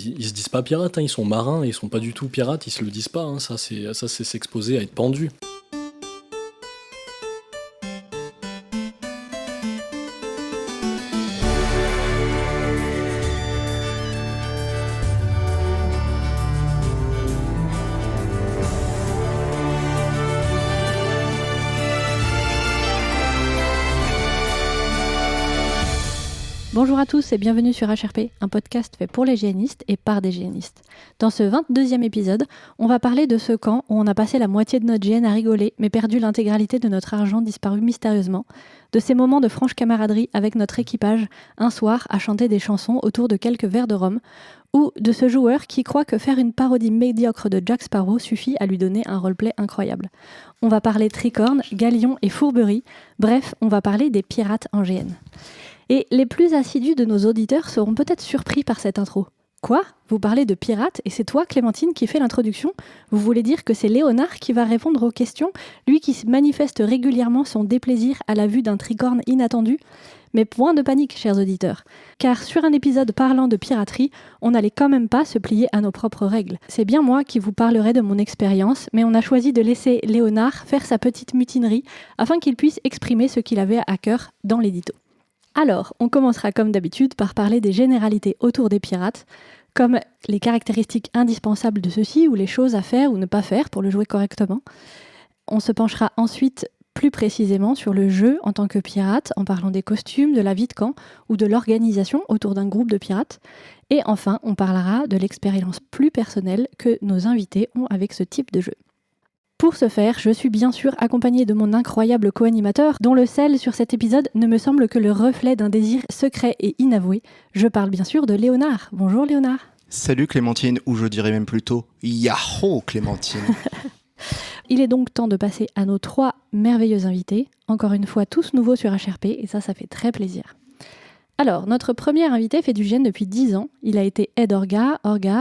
ils se disent pas pirates, hein, ils sont marins, ils sont pas du tout pirates, ils se le disent pas, hein, ça c'est s'exposer à être pendu. Bonjour à tous et bienvenue sur HRP, un podcast fait pour les GNistes et par des GNistes. Dans ce 22e épisode, on va parler de ce camp où on a passé la moitié de notre GN à rigoler mais perdu l'intégralité de notre argent disparu mystérieusement, de ces moments de franche camaraderie avec notre équipage un soir à chanter des chansons autour de quelques verres de rhum, ou de ce joueur qui croit que faire une parodie médiocre de Jack Sparrow suffit à lui donner un roleplay incroyable. On va parler tricorne, galion et fourberie, bref, on va parler des pirates en GN. Et les plus assidus de nos auditeurs seront peut-être surpris par cette intro. Quoi ? Vous parlez de pirates et c'est toi, Clémentine, qui fait l'introduction ? Vous voulez dire que c'est Léonard qui va répondre aux questions, lui qui manifeste régulièrement son déplaisir à la vue d'un tricorne inattendu ? Mais point de panique, chers auditeurs, car sur un épisode parlant de piraterie, on n'allait quand même pas se plier à nos propres règles. C'est bien moi qui vous parlerai de mon expérience, mais on a choisi de laisser Léonard faire sa petite mutinerie afin qu'il puisse exprimer ce qu'il avait à cœur dans l'édito. Alors, on commencera comme d'habitude par parler des généralités autour des pirates, comme les caractéristiques indispensables de ceux-ci ou les choses à faire ou ne pas faire pour le jouer correctement. On se penchera ensuite plus précisément sur le jeu en tant que pirate, en parlant des costumes, de la vie de camp ou de l'organisation autour d'un groupe de pirates. Et enfin, on parlera de l'expérience plus personnelle que nos invités ont avec ce type de jeu. Pour ce faire, je suis bien sûr accompagnée de mon incroyable co-animateur, dont le sel sur cet épisode ne me semble que le reflet d'un désir secret et inavoué. Je parle bien sûr de Léonard. Bonjour Léonard. Salut Clémentine, ou je dirais même plutôt Yahoo Clémentine. Il est donc temps de passer à nos 3 merveilleux invités, encore une fois tous nouveaux sur HRP, et ça fait très plaisir. Alors, notre premier invité fait du GN depuis 10 ans. Il a été aide orga,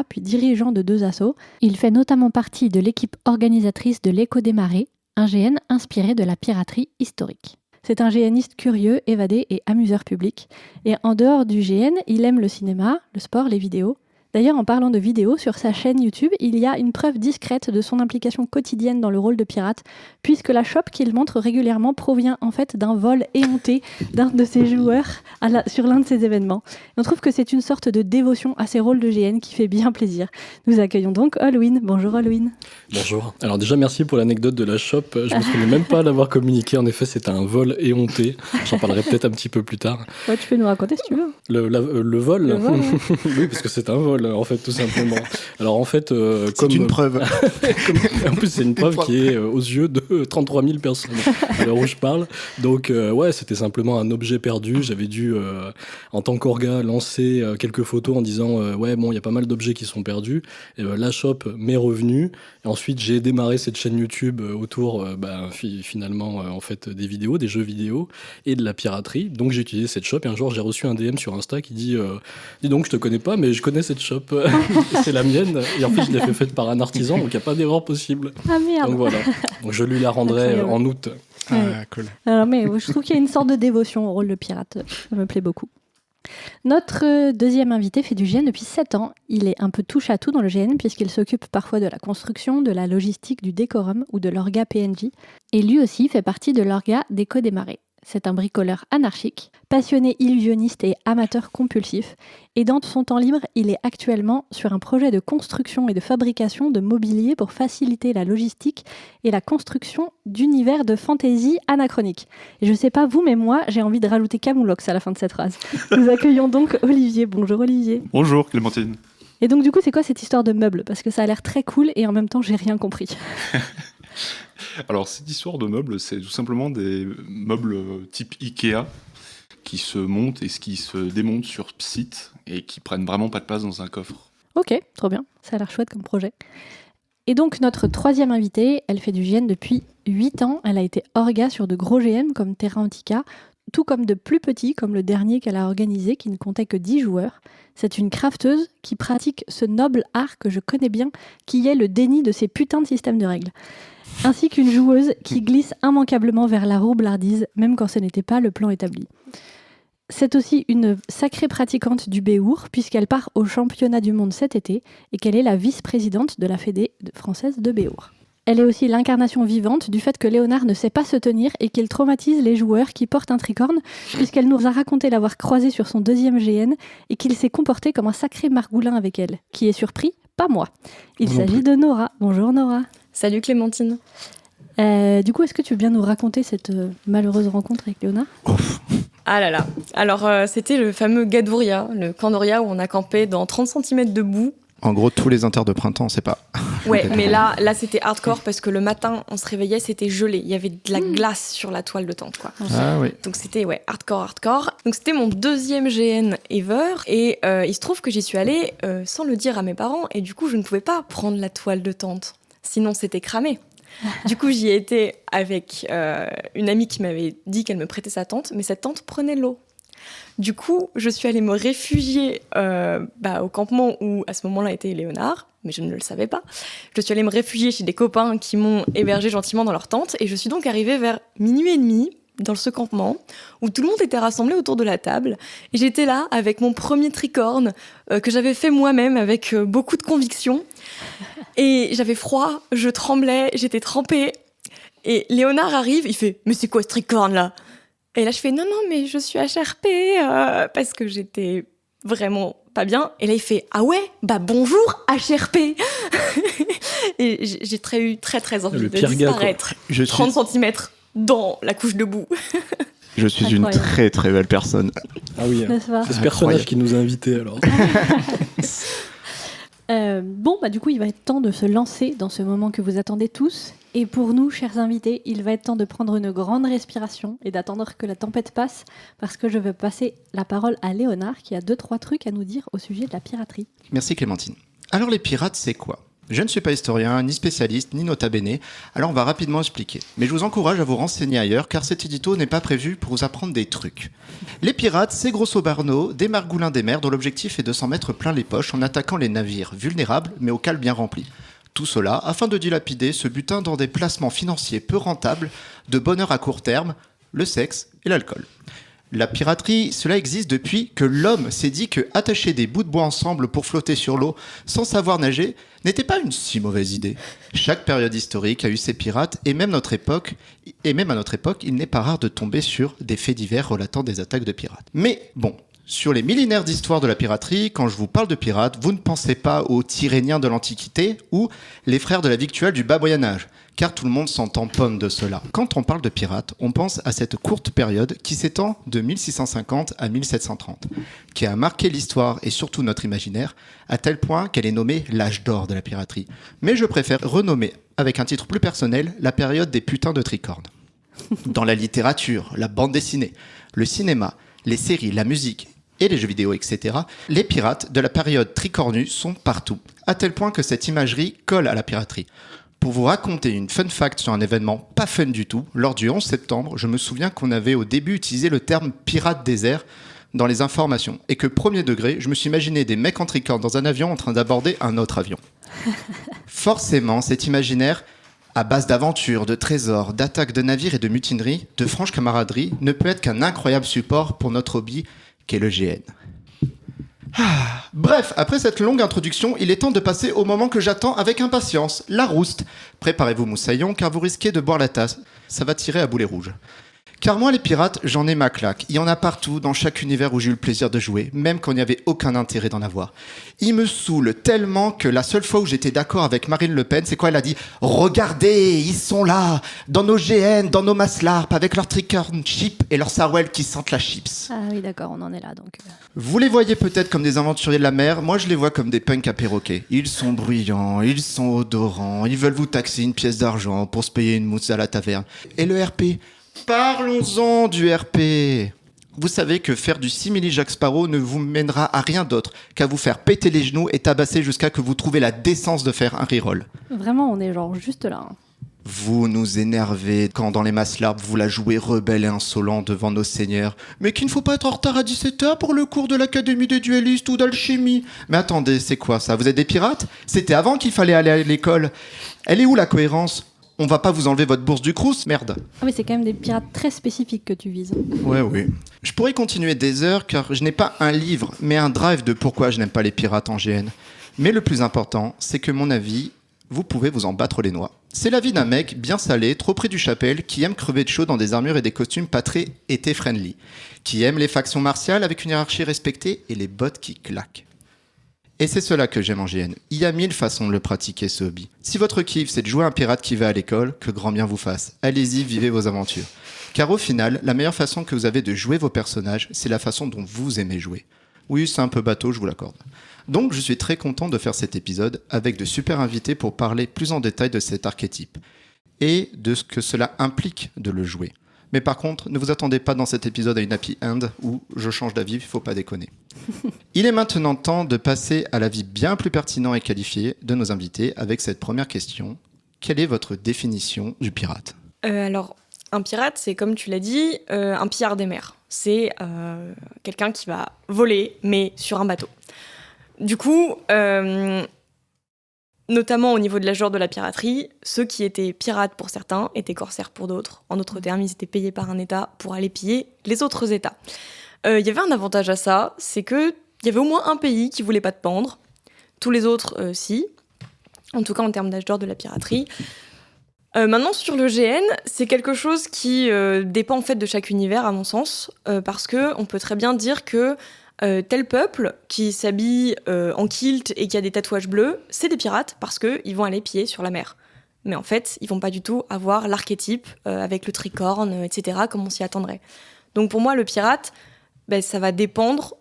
puis dirigeant de 2 assos. Il fait notamment partie de l'équipe organisatrice de l'Écho des Marées, un GN inspiré de la piraterie historique. C'est un GNiste curieux, évadé et amuseur public. Et en dehors du GN, il aime le cinéma, le sport, les vidéos. D'ailleurs, en parlant de vidéos, sur sa chaîne YouTube, il y a une preuve discrète de son implication quotidienne dans le rôle de pirate, puisque la chope qu'il montre régulièrement provient en fait d'un vol éhonté d'un de ses joueurs sur l'un de ses événements. Et on trouve que c'est une sorte de dévotion à ses rôles de GN qui fait bien plaisir. Nous accueillons donc Olwyn. Bonjour Olwyn. Bonjour. Alors déjà, merci pour l'anecdote de la chope. Je me souviens même pas l'avoir communiqué. En effet, c'était un vol éhonté. J'en parlerai peut-être un petit peu plus tard. Ouais, tu peux nous raconter si tu veux. Le vol, Le vol, ouais. Oui, parce que c'est un vol, en fait, tout simplement. Alors, en fait, c'est une preuve. En plus, c'est une preuve qui est aux yeux de 33 000 personnes à l'heure où je parle. Donc, ouais, c'était simplement un objet perdu. J'avais dû, en tant qu'orga, lancer quelques photos en disant ouais, bon, il y a pas mal d'objets qui sont perdus. Et, la shop m'est revenue. Et ensuite, j'ai démarré cette chaîne YouTube autour, finalement, en fait, des vidéos, des jeux vidéo et de la piraterie. Donc, j'ai utilisé cette shop. Et un jour, j'ai reçu un DM sur Insta qui dit dis donc, je te connais pas, mais je connais cette shop. C'est la mienne. Et en fait, je l'ai fait faite par un artisan, donc il n'y a pas d'erreur possible. Ah merde. Donc voilà. Donc, je lui la rendrai en août. Ah, cool. Alors, mais je trouve qu'il y a une sorte de dévotion au rôle de pirate. Ça me plaît beaucoup. Notre deuxième invité fait du GN depuis 7 ans. Il est un peu touche-à-tout dans le GN puisqu'il s'occupe parfois de la construction, de la logistique, du décorum ou de l'orga PNJ. Et lui aussi fait partie de l'orga d'Écho des Marées. C'est un bricoleur anarchique, passionné illusionniste et amateur compulsif. Et dans son temps libre, il est actuellement sur un projet de construction et de fabrication de mobilier pour faciliter la logistique et la construction d'univers de fantasy anachronique. Et je sais pas vous, mais moi, j'ai envie de rajouter Camoulox à la fin de cette phrase. Nous accueillons donc Olivier. Bonjour Olivier. Bonjour Clémentine. Et donc du coup, c'est quoi cette histoire de meubles ? Parce que ça a l'air très cool et en même temps, j'ai rien compris. Alors, cette histoire de meubles, c'est tout simplement des meubles type Ikea qui se montent et qui se démontent sur site et qui prennent vraiment pas de place dans un coffre. Ok, trop bien. Ça a l'air chouette comme projet. Et donc, notre troisième invitée, elle fait du GN depuis 8 ans. Elle a été orga sur de gros GN comme Terra Antica, tout comme de plus petits, comme le dernier qu'elle a organisé, qui ne comptait que 10 joueurs. C'est une crafteuse qui pratique ce noble art que je connais bien, qui est le déni de ces putains de systèmes de règles. Ainsi qu'une joueuse qui glisse immanquablement vers la roublardise, même quand ce n'était pas le plan établi. C'est aussi une sacrée pratiquante du béour, puisqu'elle part au championnat du monde cet été et qu'elle est la vice-présidente de la Fédé française de béour. Elle est aussi l'incarnation vivante du fait que Léonard ne sait pas se tenir et qu'il traumatise les joueurs qui portent un tricorne, puisqu'elle nous a raconté l'avoir croisé sur son 2e GN et qu'il s'est comporté comme un sacré margoulin avec elle. Qui est surpris ? Pas moi. Il s'agit de Nora. Bonjour Nora. Salut Clémentine. Du coup, est-ce que tu veux bien nous raconter cette malheureuse rencontre avec Léonard ? Ah là là. Alors, c'était le fameux Gadouria, le camp d'Oria où on a campé dans 30 cm de boue. En gros, tous les inters de printemps, c'est pas... Ouais, mais là c'était hardcore parce que le matin, on se réveillait, c'était gelé. Il y avait de la glace sur la toile de tente, quoi. Ah oui. Donc c'était hardcore. Donc c'était mon 2e GN ever et il se trouve que j'y suis allée sans le dire à mes parents et du coup je ne pouvais pas prendre la toile de tente, sinon c'était cramé. Du coup j'y ai été avec une amie qui m'avait dit qu'elle me prêtait sa tente, mais cette tente prenait l'eau. Du coup, je suis allée me réfugier au campement où, à ce moment-là, était Léonard, mais je ne le savais pas. Je suis allée me réfugier chez des copains qui m'ont hébergée gentiment dans leur tente, et je suis donc arrivée vers 00h30 dans ce campement, où tout le monde était rassemblé autour de la table, et j'étais là avec mon premier tricorne, que j'avais fait moi-même avec beaucoup de conviction, et j'avais froid, je tremblais, j'étais trempée, et Léonard arrive, il fait « Mais c'est quoi ce tricorne-là ?» Et là, je fais « Non, mais je suis HRP parce que j'étais vraiment pas bien. » Et là, il fait « Ah ouais, bonjour HRP !» Et j'ai eu très envie de disparaître. 30 cm dans la couche de boue. Je suis une très très belle personne. Ah oui, c'est ce personnage qui nous a invités alors. Du coup, il va être temps de se lancer dans ce moment que vous attendez tous. Et pour nous, chers invités, il va être temps de prendre une grande respiration et d'attendre que la tempête passe, parce que je vais passer la parole à Léonard, qui a 2-3 trucs à nous dire au sujet de la piraterie. Merci Clémentine. Alors les pirates, c'est quoi ? Je ne suis pas historien, ni spécialiste, ni nota bene, alors on va rapidement expliquer. Mais je vous encourage à vous renseigner ailleurs, car cet édito n'est pas prévu pour vous apprendre des trucs. Les pirates, c'est grosso modo des margoulins des mers dont l'objectif est de s'en mettre plein les poches en attaquant les navires vulnérables, mais au cale bien rempli. Tout cela afin de dilapider ce butin dans des placements financiers peu rentables, de bonheur à court terme, le sexe et l'alcool. La piraterie, cela existe depuis que l'homme s'est dit que attacher des bouts de bois ensemble pour flotter sur l'eau sans savoir nager n'était pas une si mauvaise idée. Chaque période historique a eu ses pirates et même à notre époque, il n'est pas rare de tomber sur des faits divers relatant des attaques de pirates. Mais bon, sur les millénaires d'histoire de la piraterie, quand je vous parle de pirates, vous ne pensez pas aux Tyréniens de l'Antiquité ou les frères de la victuelle du bas Moyen-Âge, car tout le monde s'en tamponne de cela. Quand on parle de pirates, on pense à cette courte période qui s'étend de 1650 à 1730, qui a marqué l'histoire et surtout notre imaginaire, à tel point qu'elle est nommée l'âge d'or de la piraterie. Mais je préfère renommer, avec un titre plus personnel, la période des putains de tricornes. Dans la littérature, la bande dessinée, le cinéma, les séries, la musique et les jeux vidéo, etc., les pirates de la période tricornue sont partout, à tel point que cette imagerie colle à la piraterie. Pour vous raconter une fun fact sur un événement pas fun du tout, lors du 11 septembre, je me souviens qu'on avait au début utilisé le terme « pirate des airs » dans les informations, et que premier degré, je me suis imaginé des mecs en tricorne dans un avion en train d'aborder un autre avion. Forcément, cet imaginaire, à base d'aventures, de trésors, d'attaques de navires et de mutineries, de franche camaraderie, ne peut être qu'un incroyable support pour notre hobby qu'est le GN. Bref, après cette longue introduction, il est temps de passer au moment que j'attends avec impatience, la rouste. Préparez-vous moussaillon, car vous risquez de boire la tasse. Ça va tirer à boulet rouge. Car moi, les pirates, j'en ai ma claque. Il y en a partout, dans chaque univers où j'ai eu le plaisir de jouer, même quand il n'y avait aucun intérêt d'en avoir. Ils me saoulent tellement que la seule fois où j'étais d'accord avec Marine Le Pen, c'est quand elle a dit « Regardez, ils sont là, dans nos GN, dans nos maslarp, avec leurs tricorn chips et leurs sarouels qui sentent la chips. » Ah oui, d'accord, on en est là, donc... Vous les voyez peut-être comme des aventuriers de la mer, moi je les vois comme des punks à perroquet. Ils sont bruyants, ils sont odorants, ils veulent vous taxer une pièce d'argent pour se payer une mousse à la taverne. Et le RP ? Parlons-en du RP. Vous savez que faire du simili Jack Sparrow ne vous mènera à rien d'autre qu'à vous faire péter les genoux et tabasser jusqu'à que vous trouviez la décence de faire un reroll. Vraiment, on est genre juste là. Vous nous énervez quand dans les maslarp vous la jouez rebelle et insolent devant nos seigneurs. Mais qu'il ne faut pas être en retard à 17h pour le cours de l'Académie des duellistes ou d'alchimie. Mais attendez, c'est quoi ça ? Vous êtes des pirates ? C'était avant qu'il fallait aller à l'école. Elle est où la cohérence ? On va pas vous enlever votre bourse du Crous, merde. Ah oui, c'est quand même des pirates très spécifiques que tu vises. Ouais, oui. Je pourrais continuer des heures car je n'ai pas un livre, mais un drive de pourquoi je n'aime pas les pirates en GN. Mais le plus important, c'est que mon avis, vous pouvez vous en battre les noix. C'est l'avis d'un mec bien salé, trop près du chapelle, qui aime crever de chaud dans des armures et des costumes pas très été-friendly, qui aime les factions martiales avec une hiérarchie respectée et les bottes qui claquent. Et c'est cela que j'aime en GN. Il y a 1000 façons de le pratiquer, ce hobby. Si votre kiff, c'est de jouer un pirate qui va à l'école, que grand bien vous fasse. Allez-y, vivez vos aventures. Car au final, la meilleure façon que vous avez de jouer vos personnages, c'est la façon dont vous aimez jouer. Oui, c'est un peu bateau, je vous l'accorde. Donc, je suis très content de faire cet épisode avec de super invités pour parler plus en détail de cet archétype et de ce que cela implique de le jouer. Mais par contre, ne vous attendez pas dans cet épisode à une happy end où je change d'avis, faut pas déconner. Il est maintenant temps de passer à l'avis bien plus pertinent et qualifié de nos invités avec cette première question. Quelle est votre définition du pirate ? Alors, un pirate, c'est comme tu l'as dit, un pillard des mers. C'est quelqu'un qui va voler, mais sur un bateau. Du coup, notamment au niveau de l'âge d'or de la piraterie, ceux qui étaient pirates pour certains étaient corsaires pour d'autres. En d'autres termes, ils étaient payés par un État pour aller piller les autres États. Il y avait un avantage à ça, c'est qu'il y avait au moins un pays qui voulait pas te pendre. Tous les autres, si. En tout cas, en termes d'âge d'or de la piraterie. Maintenant, sur le GN, c'est quelque chose qui dépend en fait de chaque univers, à mon sens, parce qu'on peut très bien dire que tel peuple qui s'habille en kilt et qui a des tatouages bleus, c'est des pirates parce qu'ils vont aller piller sur la mer. Mais en fait, ils vont pas du tout avoir l'archétype avec le tricorne, etc., comme on s'y attendrait. Donc pour moi, le pirate, ça va dépendre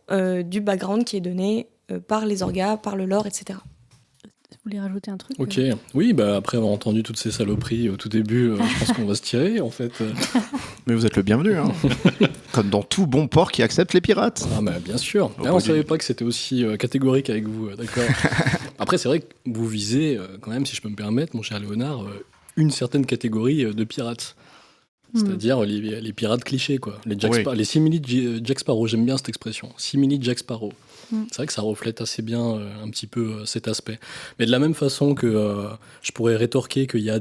du background qui est donné par les orgas, par le lore, etc. Vous voulez rajouter un truc ? Ok, oui, après avoir entendu toutes ces saloperies au tout début, je pense qu'on va se tirer en fait. Mais vous êtes le bienvenu, hein. Comme dans tout bon port qui accepte les pirates. Ah bah bien sûr, on savait pas que c'était aussi catégorique avec vous, d'accord. Après c'est vrai que vous visez quand même, si je peux me permettre, mon cher Léonard, une certaine catégorie de pirates. C'est-à-dire les pirates clichés, quoi. Les simili Jack Sparrow, j'aime bien cette expression. Simili Jack Sparrow. C'est vrai que ça reflète assez bien un petit peu cet aspect. Mais de la même façon que je pourrais rétorquer qu'il y a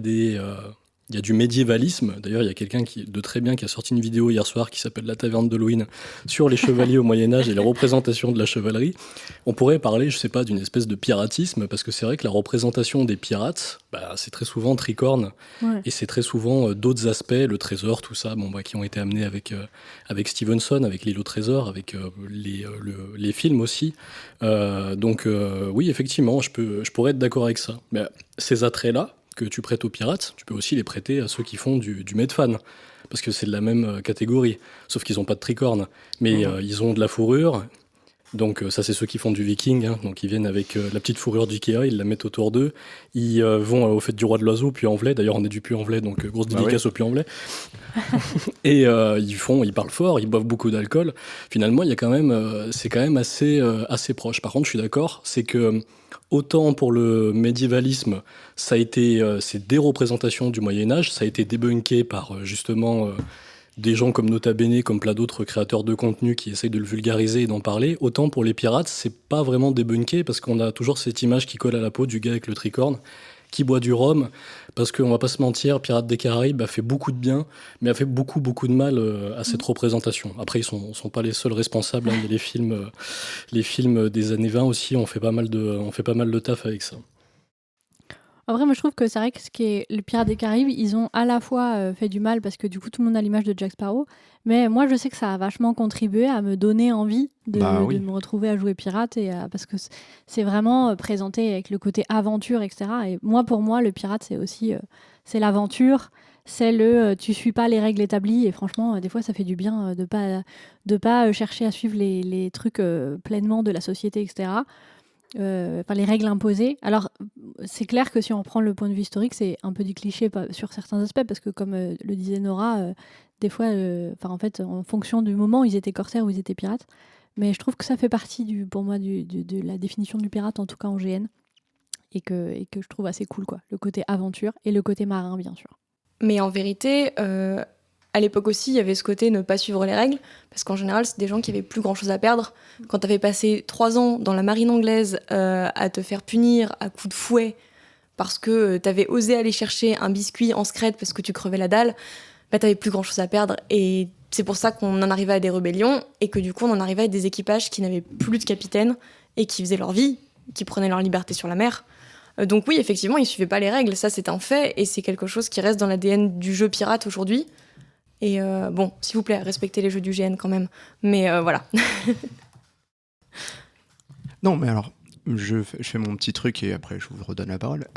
il y a du médiévalisme. D'ailleurs, il y a quelqu'un de très bien qui a sorti une vidéo hier soir qui s'appelle La Taverne d'Halloween sur les chevaliers au Moyen-Âge et les représentations de la chevalerie. On pourrait parler, je sais pas, d'une espèce de piratisme parce que c'est vrai que la représentation des pirates, c'est très souvent tricorne et c'est très souvent d'autres aspects, le trésor, tout ça, qui ont été amenés avec Stevenson, avec l'île au trésor, avec les films aussi. Oui, effectivement, je pourrais être d'accord avec ça. Mais ces attraits-là, que tu prêtes aux pirates, tu peux aussi les prêter à ceux qui font du Medfan, parce que c'est de la même catégorie, sauf qu'ils n'ont pas de tricorne, mais ils ont de la fourrure, donc ça c'est ceux qui font du viking, hein, donc ils viennent avec la petite fourrure d'Ikea, ils la mettent autour d'eux, ils vont au fête du roi de l'oiseau, Puy-en-Velay, d'ailleurs on est du Puy-en-Velay, donc grosse dédicace au Puy-en-Velay, et ils parlent fort, ils boivent beaucoup d'alcool, finalement il y a quand même, c'est quand même assez proche. Par contre je suis d'accord, c'est que autant pour le médiévalisme, ça a été c'est des représentations du Moyen-Âge, ça a été débunké par justement des gens comme Nota Bene, comme plein d'autres créateurs de contenu qui essayent de le vulgariser et d'en parler. Autant pour les pirates, c'est pas vraiment débunké parce qu'on a toujours cette image qui colle à la peau du gars avec le tricorne qui boit du rhum, parce qu'on va pas se mentir, Pirates des Caraïbes a fait beaucoup de bien, mais a fait beaucoup de mal à cette représentation. Après, ils sont pas les seuls responsables, hein. Il y a les films des années 20 aussi, on fait pas mal de taf avec ça. En vrai, moi je trouve que c'est vrai que le Pirates des Caraïbes, ils ont à la fois fait du mal parce que du coup tout le monde a l'image de Jack Sparrow, mais moi je sais que ça a vachement contribué à me donner envie de me retrouver à jouer pirate parce que c'est vraiment présenté avec le côté aventure, etc. Et pour moi, le pirate c'est aussi c'est l'aventure, c'est tu suis pas les règles établies et franchement des fois ça fait du bien de pas chercher à suivre les trucs pleinement de la société, etc. Les règles imposées. Alors, c'est clair que si on prend le point de vue historique, c'est un peu du cliché sur certains aspects, parce que comme le disait Nora, des fois, en fait, en fonction du moment, ils étaient corsaires ou ils étaient pirates. Mais je trouve que ça fait partie, pour moi, de la définition du pirate, en tout cas en GN, et que je trouve assez cool, quoi. Le côté aventure et le côté marin, bien sûr. Mais en vérité, à l'époque aussi, il y avait ce côté ne pas suivre les règles, parce qu'en général, c'est des gens qui avaient plus grand-chose à perdre. Quand tu avais passé 3 ans dans la marine anglaise à te faire punir à coups de fouet parce que t'avais osé aller chercher un biscuit en scred parce que tu crevais la dalle, bah t'avais plus grand chose à perdre. Et c'est pour ça qu'on en arrivait à des rébellions et que du coup on en arrivait à des équipages qui n'avaient plus de capitaine et qui faisaient leur vie, qui prenaient leur liberté sur la mer. Donc oui, effectivement, ils suivaient pas les règles, ça c'est un fait et c'est quelque chose qui reste dans l'ADN du jeu pirate aujourd'hui. Et bon, s'il vous plaît, respectez les jeux du GN quand même. Mais voilà. Non, mais alors, je fais mon petit truc et après je vous redonne la parole.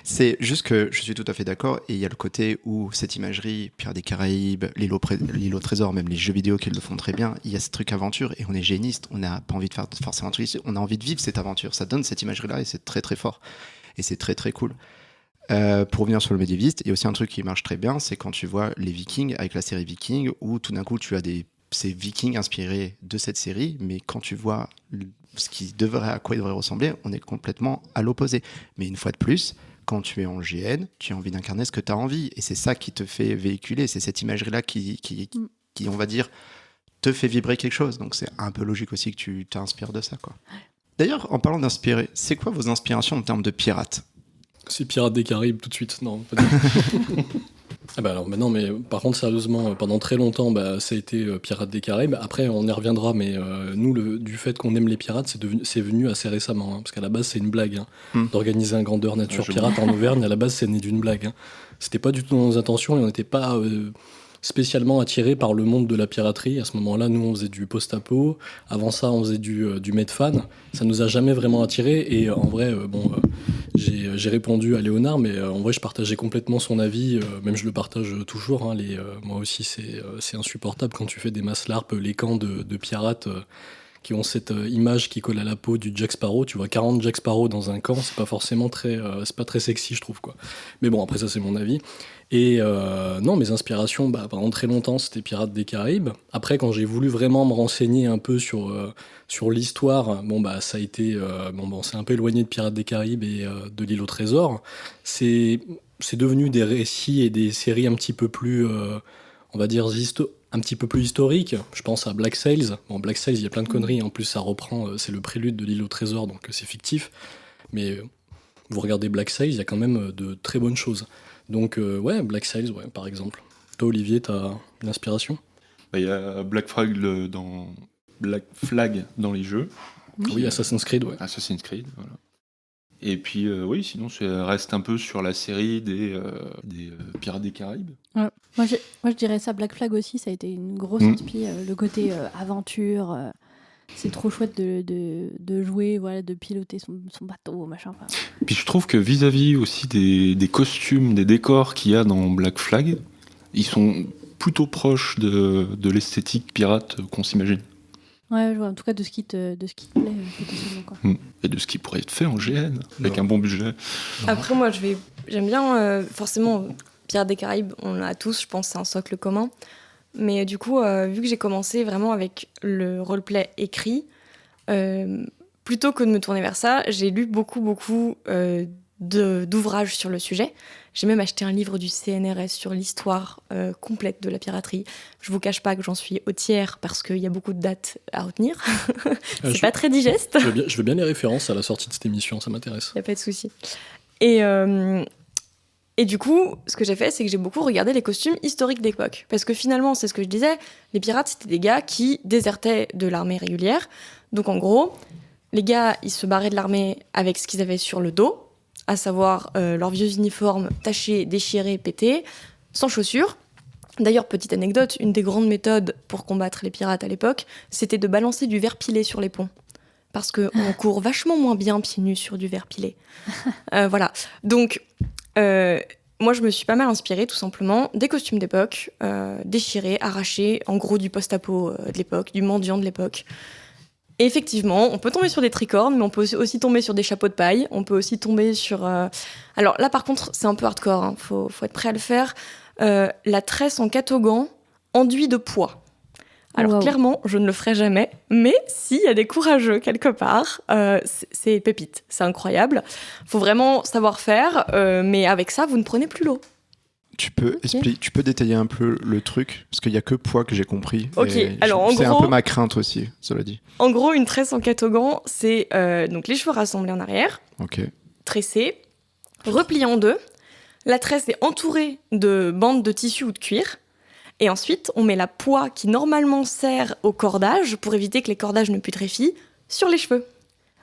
C'est juste que je suis tout à fait d'accord et il y a le côté où cette imagerie, Pirates des Caraïbes, l'île au trésor, même les jeux vidéo qui le font très bien, il y a ce truc aventure et on est géniste, on n'a pas envie de faire forcément un truc, on a envie de vivre cette aventure, ça donne cette imagerie-là et c'est très très fort et c'est très très cool. Pour revenir sur le médiéviste, il y a aussi un truc qui marche très bien, c'est quand tu vois les Vikings avec la série Vikings où tout d'un coup tu as ces Vikings inspirés de cette série, mais quand tu vois à quoi il devrait ressembler, on est complètement à l'opposé. Mais une fois de plus, quand tu es en GN, tu as envie d'incarner ce que tu as envie. Et c'est ça qui te fait véhiculer. C'est cette imagerie-là qui, on va dire, te fait vibrer quelque chose. Donc c'est un peu logique aussi que tu t'inspires de ça, quoi. D'ailleurs, en parlant d'inspirer, c'est quoi vos inspirations en termes de pirates ? C'est Pirates des Caraïbes tout de suite, non, pas du tout. Ah bah alors maintenant, mais par contre sérieusement, pendant très longtemps, ça a été Pirates des Caraïbes. Après, on y reviendra, mais nous, du fait qu'on aime les pirates, c'est venu assez récemment, parce qu'à la base, c'est une blague, d'organiser un grandeur nature pirate en Auvergne. À la base, c'est né d'une blague. C'était pas du tout dans nos intentions et on n'était pas spécialement attirés par le monde de la piraterie. À ce moment-là, nous, on faisait du post-apo. Avant ça, on faisait du Medfan. Ça nous a jamais vraiment attirés. Et en vrai, j'ai répondu à Léonard, mais en vrai, je partageais complètement son avis. Même je le partage toujours. Moi aussi, c'est insupportable quand tu fais des masses LARP, les camps de pirates qui ont cette image qui colle à la peau du Jack Sparrow. Tu vois 40 Jack Sparrow dans un camp, c'est pas forcément c'est pas très sexy, je trouve, quoi. Mais bon, après ça, c'est mon avis. Et non, mes inspirations, pendant très longtemps, c'était Pirates des Caraïbes. Après, quand j'ai voulu vraiment me renseigner un peu sur l'histoire, ça a été... on s'est un peu éloigné de Pirates des Caraïbes et de l'île au trésor. C'est devenu des récits et des séries un petit peu plus, on va dire, un petit peu plus historiques. Je pense à Black Sails. Black Sails, il y a plein de conneries. En plus, ça reprend, c'est le prélude de l'île au trésor, donc c'est fictif. Mais vous regardez Black Sails, il y a quand même de très bonnes choses. Donc, Black Sails, par exemple. Toi, Olivier, t'as une inspiration ? Il y a Black Flag dans les jeux. Oui, Assassin's Creed, ouais. Assassin's Creed, voilà. Et puis, sinon, ça reste un peu sur la série des Pirates des Caraïbes. Ouais. Moi, je dirais ça, Black Flag aussi, ça a été une grosse inspi, le côté aventure. C'est trop chouette de jouer, de piloter son bateau, machin. Enfin. Puis je trouve que vis-à-vis aussi des costumes, des décors qu'il y a dans Black Flag, ils sont plutôt proches de l'esthétique pirate qu'on s'imagine. Ouais, en tout cas de ce qui te plaît potentiellement, quoi. Et de ce qui pourrait être fait en GN, avec un bon budget. Après, moi, j'aime bien, forcément, Pirates des Caraïbes, on l'a tous, je pense, c'est un socle commun. Mais du coup, vu que j'ai commencé vraiment avec le roleplay écrit, plutôt que de me tourner vers ça, j'ai lu beaucoup d'ouvrages sur le sujet. J'ai même acheté un livre du CNRS sur l'histoire complète de la piraterie. Je vous cache pas que j'en suis au tiers parce qu'il y a beaucoup de dates à retenir. C'est pas très digeste. Je veux bien les références à la sortie de cette émission, ça m'intéresse. Il n'y a pas de souci. Et du coup, ce que j'ai fait, c'est que j'ai beaucoup regardé les costumes historiques d'époque. Parce que finalement, c'est ce que je disais, les pirates, c'était des gars qui désertaient de l'armée régulière. Donc en gros, les gars, ils se barraient de l'armée avec ce qu'ils avaient sur le dos, à savoir leurs vieux uniformes tachés, déchirés, pétés, sans chaussures. D'ailleurs, petite anecdote, une des grandes méthodes pour combattre les pirates à l'époque, c'était de balancer du verre pilé sur les ponts. Parce qu'on court vachement moins bien pieds nus sur du verre pilé. Voilà. Donc... moi, je me suis pas mal inspirée, tout simplement, des costumes d'époque, déchirés, arrachés, en gros du post-apo de l'époque, du mendiant de l'époque. Et effectivement, on peut tomber sur des tricornes, mais on peut aussi tomber sur des chapeaux de paille, on peut aussi tomber sur... Alors là, par contre, c'est un peu hardcore, faut être prêt à le faire. La tresse en catogan enduit de poids. Alors clairement, je ne le ferai jamais, mais s'il y a des courageux quelque part, c'est pépite, c'est incroyable. Faut vraiment savoir faire, mais avec ça, vous ne prenez plus l'eau. Tu peux détailler un peu le truc, parce qu'il n'y a que poids que j'ai compris. Ok, alors en c'est gros... un peu ma crainte aussi, cela dit. En gros, une tresse en catogan, c'est donc les cheveux rassemblés en arrière, Ok. tressés, repliée en deux. La tresse est entourée de bandes de tissu ou de cuir. Et ensuite, on met la poix qui normalement sert au cordage, pour éviter que les cordages ne putréfient, sur les cheveux.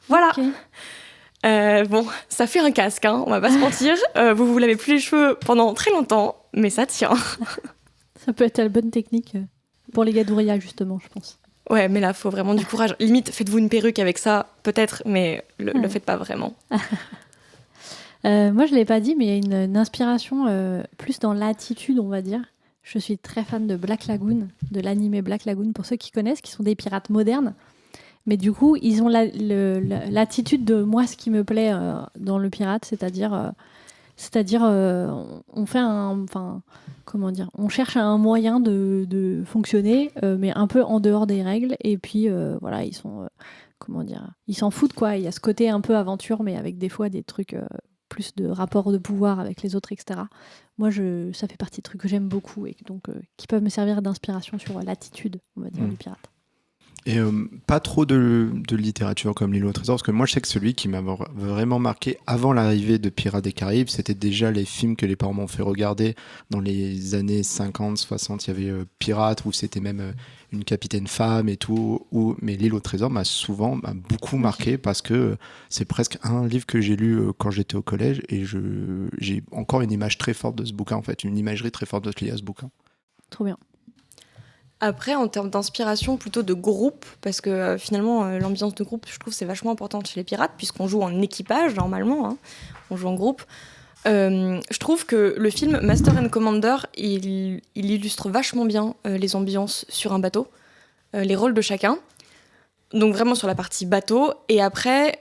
Voilà. Ok. Bon, ça fait un casque, hein, on va pas se mentir. Vous lavez plus les cheveux pendant très longtemps, mais ça tient. Ça peut être la bonne technique pour les gadouria, justement, je pense. Ouais, mais là, faut vraiment du courage. Limite, faites-vous une perruque avec ça, peut-être, mais le faites pas vraiment. Moi, je l'ai pas dit, mais il y a une inspiration plus dans l'attitude, on va dire. Je suis très fan de Black Lagoon, de l'animé Black Lagoon, pour ceux qui connaissent, qui sont des pirates modernes. Mais du coup, ils ont l'attitude de moi, ce qui me plaît dans le pirate, c'est-à-dire, on fait on cherche un moyen de fonctionner, mais un peu en dehors des règles. Et puis voilà, ils sont, ils s'en foutent quoi. Il y a ce côté un peu aventure, mais avec des fois des trucs plus de rapport de pouvoir avec les autres, etc. Moi, ça fait partie de trucs que j'aime beaucoup et donc qui peuvent me servir d'inspiration sur l'attitude, on va dire, du pirate. Et pas trop de littérature comme L'île au trésor, parce que moi je sais que celui qui m'a vraiment marqué avant l'arrivée de Pirates des Caraïbes, c'était déjà les films que les parents m'ont fait regarder dans les années 50, 60. Il y avait Pirates, où c'était même une capitaine femme et tout. Mais L'île au trésor m'a beaucoup marqué, parce que c'est presque un livre que j'ai lu quand j'étais au collège, et j'ai encore une image très forte de ce bouquin, en fait, une imagerie très forte de liée à ce bouquin. Trop bien. Après, en termes d'inspiration, plutôt de groupe, parce que finalement, l'ambiance de groupe, je trouve, c'est vachement importante chez les pirates, puisqu'on joue en équipage, normalement, hein, on joue en groupe. Je trouve que le film Master and Commander, il illustre vachement bien les ambiances sur un bateau, les rôles de chacun. Donc vraiment sur la partie bateau. Et après,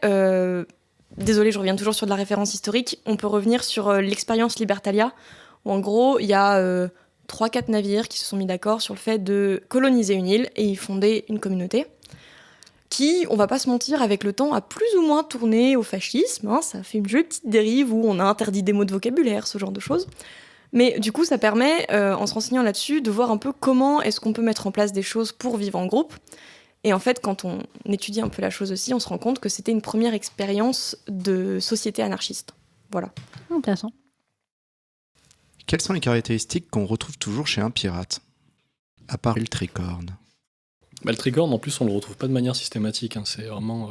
désolé, je reviens toujours sur de la référence historique, on peut revenir sur l'expérience Libertalia, où en gros, il y a 3-4 navires qui se sont mis d'accord sur le fait de coloniser une île et y fonder une communauté qui, on va pas se mentir, avec le temps a plus ou moins tourné au fascisme, hein, ça fait une jolie petite dérive où on a interdit des mots de vocabulaire, ce genre de choses. Mais du coup, ça permet, en se renseignant là-dessus, de voir un peu comment est-ce qu'on peut mettre en place des choses pour vivre en groupe. Et en fait, quand on étudie un peu la chose aussi, on se rend compte que c'était une première expérience de société anarchiste. Voilà. Intéressant. Quelles sont les caractéristiques qu'on retrouve toujours chez un pirate, à part le tricorne? Le tricorne, en plus, on le retrouve pas de manière systématique. Hein. C'est vraiment,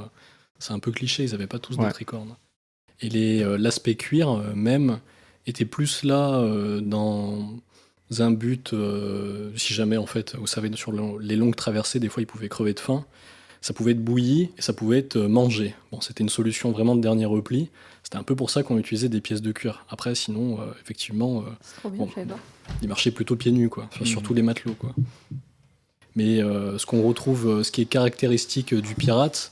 c'est un peu cliché. Ils avaient pas tous des tricornes. Et l'aspect cuir même était plus là dans un but, si jamais en fait, vous savez, sur les longues traversées, des fois, ils pouvaient crever de faim. Ça pouvait être bouilli et ça pouvait être mangé. Bon, c'était une solution vraiment de dernier repli. C'était un peu pour ça qu'on utilisait des pièces de cuir. Après, sinon, effectivement, c'est trop bien, je savais pas. ils marchaient plutôt pieds nus, quoi. Enfin, surtout les matelots, quoi. Mais ce qu'on retrouve, ce qui est caractéristique du pirate,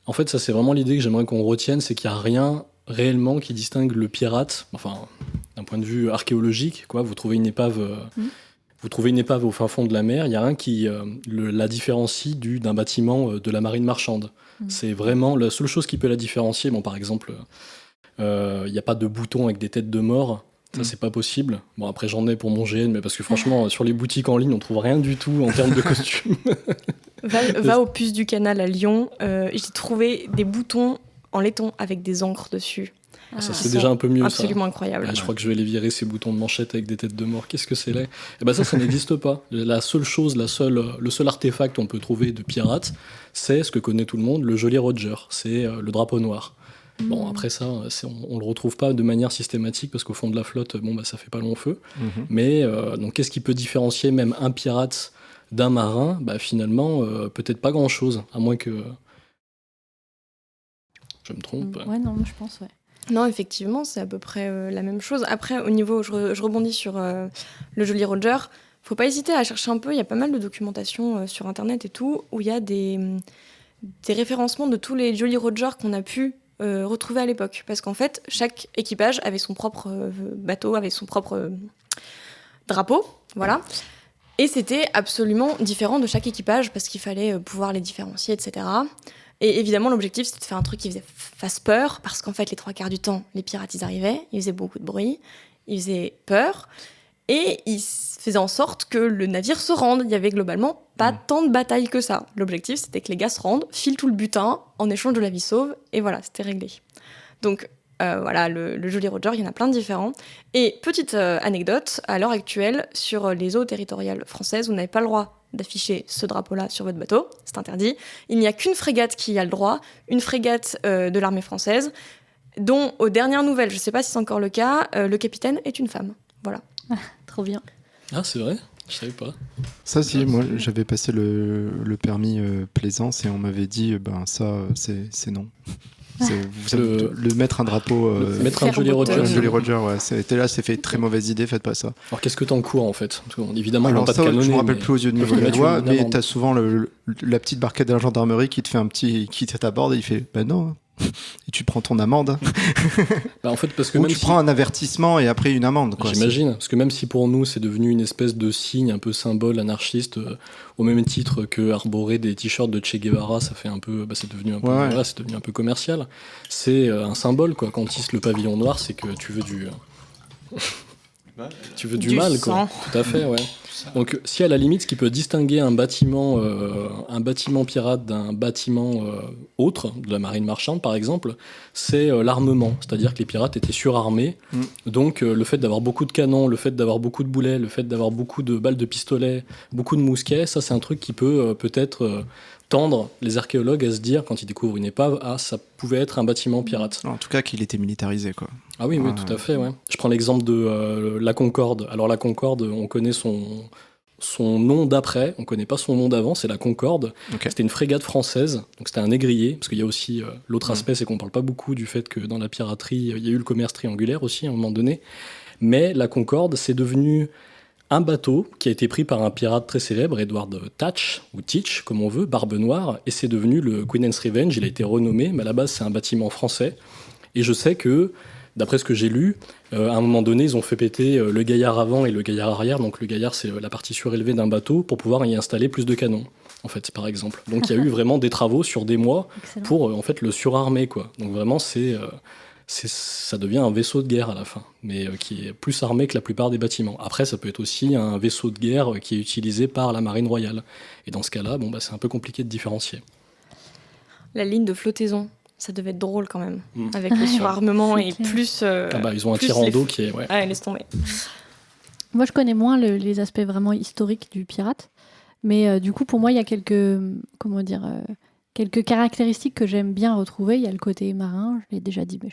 en fait, ça c'est vraiment l'idée que j'aimerais qu'on retienne, c'est qu'il n'y a rien réellement qui distingue le pirate, enfin, d'un point de vue archéologique, quoi. Vous trouvez une épave au fin fond de la mer, il n'y a rien qui la différencie d'un bâtiment de la marine marchande. C'est vraiment la seule chose qui peut la différencier. Bon, par exemple, il n'y a pas de bouton avec des têtes de mort. Ça, c'est pas possible. Bon, après, j'en ai pour mon GN, mais parce que franchement, sur les boutiques en ligne, on trouve rien du tout en termes de costumes. Va au Puce du Canal à Lyon. J'ai trouvé des boutons en laiton avec des encres dessus. Ça, c'est déjà un peu mieux, absolument ça. Incroyable. Je crois que je vais les virer, ces boutons de manchette avec des têtes de mort. Qu'est-ce que c'est laid. Et ben ça n'existe pas. La seule chose, le seul artefact qu'on peut trouver de pirate, c'est ce que connaît tout le monde, le Jolly Roger. C'est le drapeau noir. Bon, après ça, on le retrouve pas de manière systématique parce qu'au fond de la flotte, ça fait pas long feu. Mais donc, qu'est-ce qui peut différencier même un pirate d'un marin? Finalement, peut-être pas grand-chose, à moins que je me trompe. Ouais, non, je pense, ouais. Non, effectivement, c'est à peu près la même chose. Après, au niveau, je rebondis sur le Jolly Roger. Faut pas hésiter à chercher un peu. Il y a pas mal de documentation sur Internet et tout, où il y a des référencements de tous les Jolly Roger qu'on a pu retrouver à l'époque. Parce qu'en fait, chaque équipage avait son propre bateau, avait son propre drapeau. Voilà. Et c'était absolument différent de chaque équipage parce qu'il fallait pouvoir les différencier, etc. Et évidemment, l'objectif, c'était de faire un truc qui fasse peur, parce qu'en fait, les 3/4 du temps, les pirates, ils arrivaient, ils faisaient beaucoup de bruit, ils faisaient peur, et ils faisaient en sorte que le navire se rende. Il y avait globalement pas tant de batailles que ça. L'objectif, c'était que les gars se rendent, filent tout le butin en échange de la vie sauve, et voilà, c'était réglé. Donc, Voilà, le Jolly Roger, il y en a plein de différents. Et petite anecdote, à l'heure actuelle, sur les eaux territoriales françaises, vous n'avez pas le droit d'afficher ce drapeau-là sur votre bateau, c'est interdit. Il n'y a qu'une frégate qui a le droit, une frégate de l'armée française, dont, aux dernières nouvelles, je ne sais pas si c'est encore le cas, le capitaine est une femme. Voilà. Trop bien. Ah, c'est vrai? Je savais pas. Ça, si, moi, j'avais passé le permis plaisance et on m'avait dit, c'est non. Le mettre un drapeau. Mettre un Jolly Roger. Un Jolly Roger, ouais. C'est fait très mauvaise idée, faites pas ça. Alors qu'est-ce que t'encours en fait? Parce que, évidemment, ils Alors n'ont pas ça, de canonnier. je me rappelle plus aux yeux de niveau de la loi, mais amende. t'as souvent la petite barquette de la gendarmerie qui te fait qui t'aborde et il fait non. Et tu prends ton amende. Bah, en fait, parce que Ou même tu si... prends un avertissement et après une amende. J'imagine, parce que même si pour nous c'est devenu une espèce de signe un peu symbole anarchiste, au même titre que arborer des t-shirts de Che Guevara, ça fait un peu, c'est devenu un peu, voilà, c'est devenu un peu commercial. C'est un symbole quoi. Quand on tisse le pavillon noir, c'est que tu veux du mal, quoi. Tout à fait, ouais. Donc, si à la limite, ce qui peut distinguer un bâtiment pirate d'un bâtiment autre, de la marine marchande par exemple, c'est l'armement. C'est-à-dire que les pirates étaient surarmés. Donc, le fait d'avoir beaucoup de canons, le fait d'avoir beaucoup de boulets, le fait d'avoir beaucoup de balles de pistolet, beaucoup de mousquets, ça, c'est un truc qui peut peut-être tendre les archéologues à se dire, quand ils découvrent une épave, ça pouvait être un bâtiment pirate. En tout cas, qu'il était militarisé, quoi. Ah oui, tout à fait, ouais. Je prends l'exemple de la Concorde. Alors la Concorde, on connaît son nom d'après, on connaît pas son nom d'avant, c'est la Concorde. Okay. C'était une frégate française, donc c'était un négrier, parce qu'il y a aussi l'autre aspect, c'est qu'on parle pas beaucoup du fait que dans la piraterie, il y a eu le commerce triangulaire aussi à un moment donné. Mais la Concorde, c'est devenu un bateau qui a été pris par un pirate très célèbre, Edward Teach, ou Teach, comme on veut, Barbe Noire, et c'est devenu le Queen Anne's Revenge. Il a été renommé, mais à la base, c'est un bâtiment français. Et je sais que, d'après ce que j'ai lu, à un moment donné, ils ont fait péter le gaillard avant et le gaillard arrière. Donc le gaillard, c'est la partie surélevée d'un bateau pour pouvoir y installer plus de canons, en fait, par exemple. Donc il y a eu vraiment des travaux sur des mois pour en fait, le surarmer, quoi. Donc vraiment, ça devient un vaisseau de guerre à la fin, mais qui est plus armé que la plupart des bâtiments. Après, ça peut être aussi un vaisseau de guerre qui est utilisé par la marine royale. Et dans ce cas-là, c'est un peu compliqué de différencier. La ligne de flottaison, ça devait être drôle quand même, avec le surarmement et clair. Plus... ils ont un tirant d'eau qui est... Ouais. Ah, laisse tomber. Moi, je connais moins les aspects vraiment historiques du pirate, mais du coup, pour moi, il y a quelques caractéristiques que j'aime bien retrouver. Il y a le côté marin, je l'ai déjà dit, mais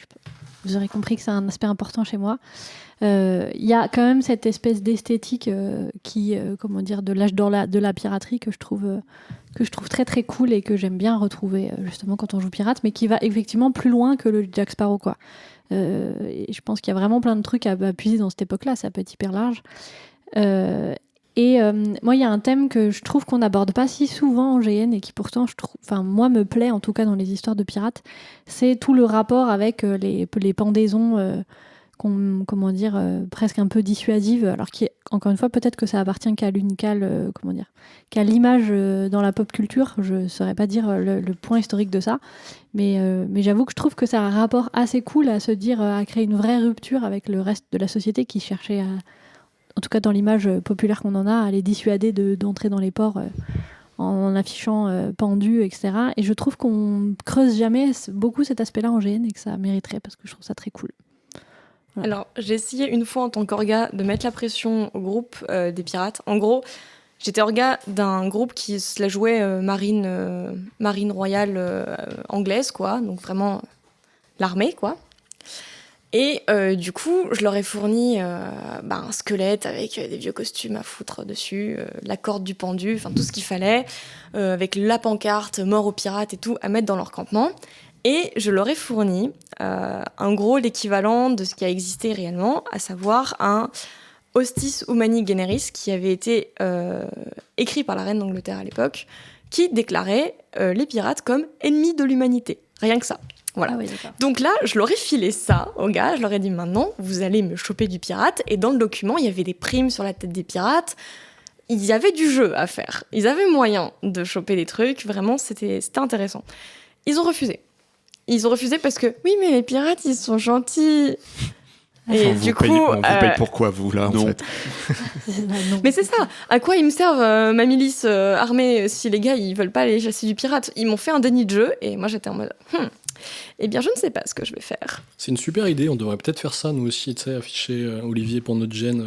vous aurez compris que c'est un aspect important chez moi. Il y a quand même cette espèce d'esthétique de l'âge d'or de la piraterie que je trouve très très cool et que j'aime bien retrouver justement quand on joue pirate, mais qui va effectivement plus loin que le Jack Sparrow, quoi. Et je pense qu'il y a vraiment plein de trucs à puiser dans cette époque-là, ça peut être hyper large. Moi, il y a un thème que je trouve qu'on n'aborde pas si souvent en GN et qui pourtant, moi, me plaît, en tout cas dans les histoires de pirates, c'est tout le rapport avec les pendaisons, presque un peu dissuasives, alors encore une fois, peut-être que ça appartient qu'à l'image dans la pop culture, je ne saurais pas dire le point historique de ça, mais j'avoue que je trouve que ça a un rapport assez cool à se dire, à créer une vraie rupture avec le reste de la société qui cherchait à... En tout cas, dans l'image populaire qu'on en a, à les dissuader d'entrer dans les ports en affichant pendus, etc. Et je trouve qu'on creuse jamais beaucoup cet aspect-là en GN et que ça mériterait parce que je trouve ça très cool. Voilà. Alors, j'ai essayé une fois en tant qu'orga de mettre la pression au groupe des pirates. En gros, j'étais orga d'un groupe qui se la jouait marine royale anglaise, quoi. Donc vraiment l'armée, quoi. Et du coup, je leur ai fourni un squelette avec des vieux costumes à foutre dessus, la corde du pendu, enfin tout ce qu'il fallait, avec la pancarte « Mort aux pirates » et tout, à mettre dans leur campement. Et je leur ai fourni en gros l'équivalent de ce qui a existé réellement, à savoir un Hostis Humani Generis qui avait été écrit par la reine d'Angleterre à l'époque, qui déclarait les pirates comme ennemis de l'humanité. Rien que ça. Voilà. Ah oui, donc là, je leur ai filé ça aux gars, je leur ai dit maintenant, vous allez me choper du pirate. Et dans le document, il y avait des primes sur la tête des pirates. Il y avait du jeu à faire. Ils avaient moyen de choper des trucs. Vraiment, c'était intéressant. Ils ont refusé. Ils ont refusé parce que, oui, mais les pirates, ils sont gentils. Et on du coup, on vous paye pourquoi, vous, là, en fait. Mais c'est ça. À quoi ils me servent ma milice armée si les gars, ils veulent pas aller chasser du pirate? Ils m'ont fait un déni de jeu et moi, j'étais en mode... Eh bien, je ne sais pas ce que je vais faire. C'est une super idée, on devrait peut-être faire ça nous aussi, tu sais, afficher, Olivier, pour notre gène,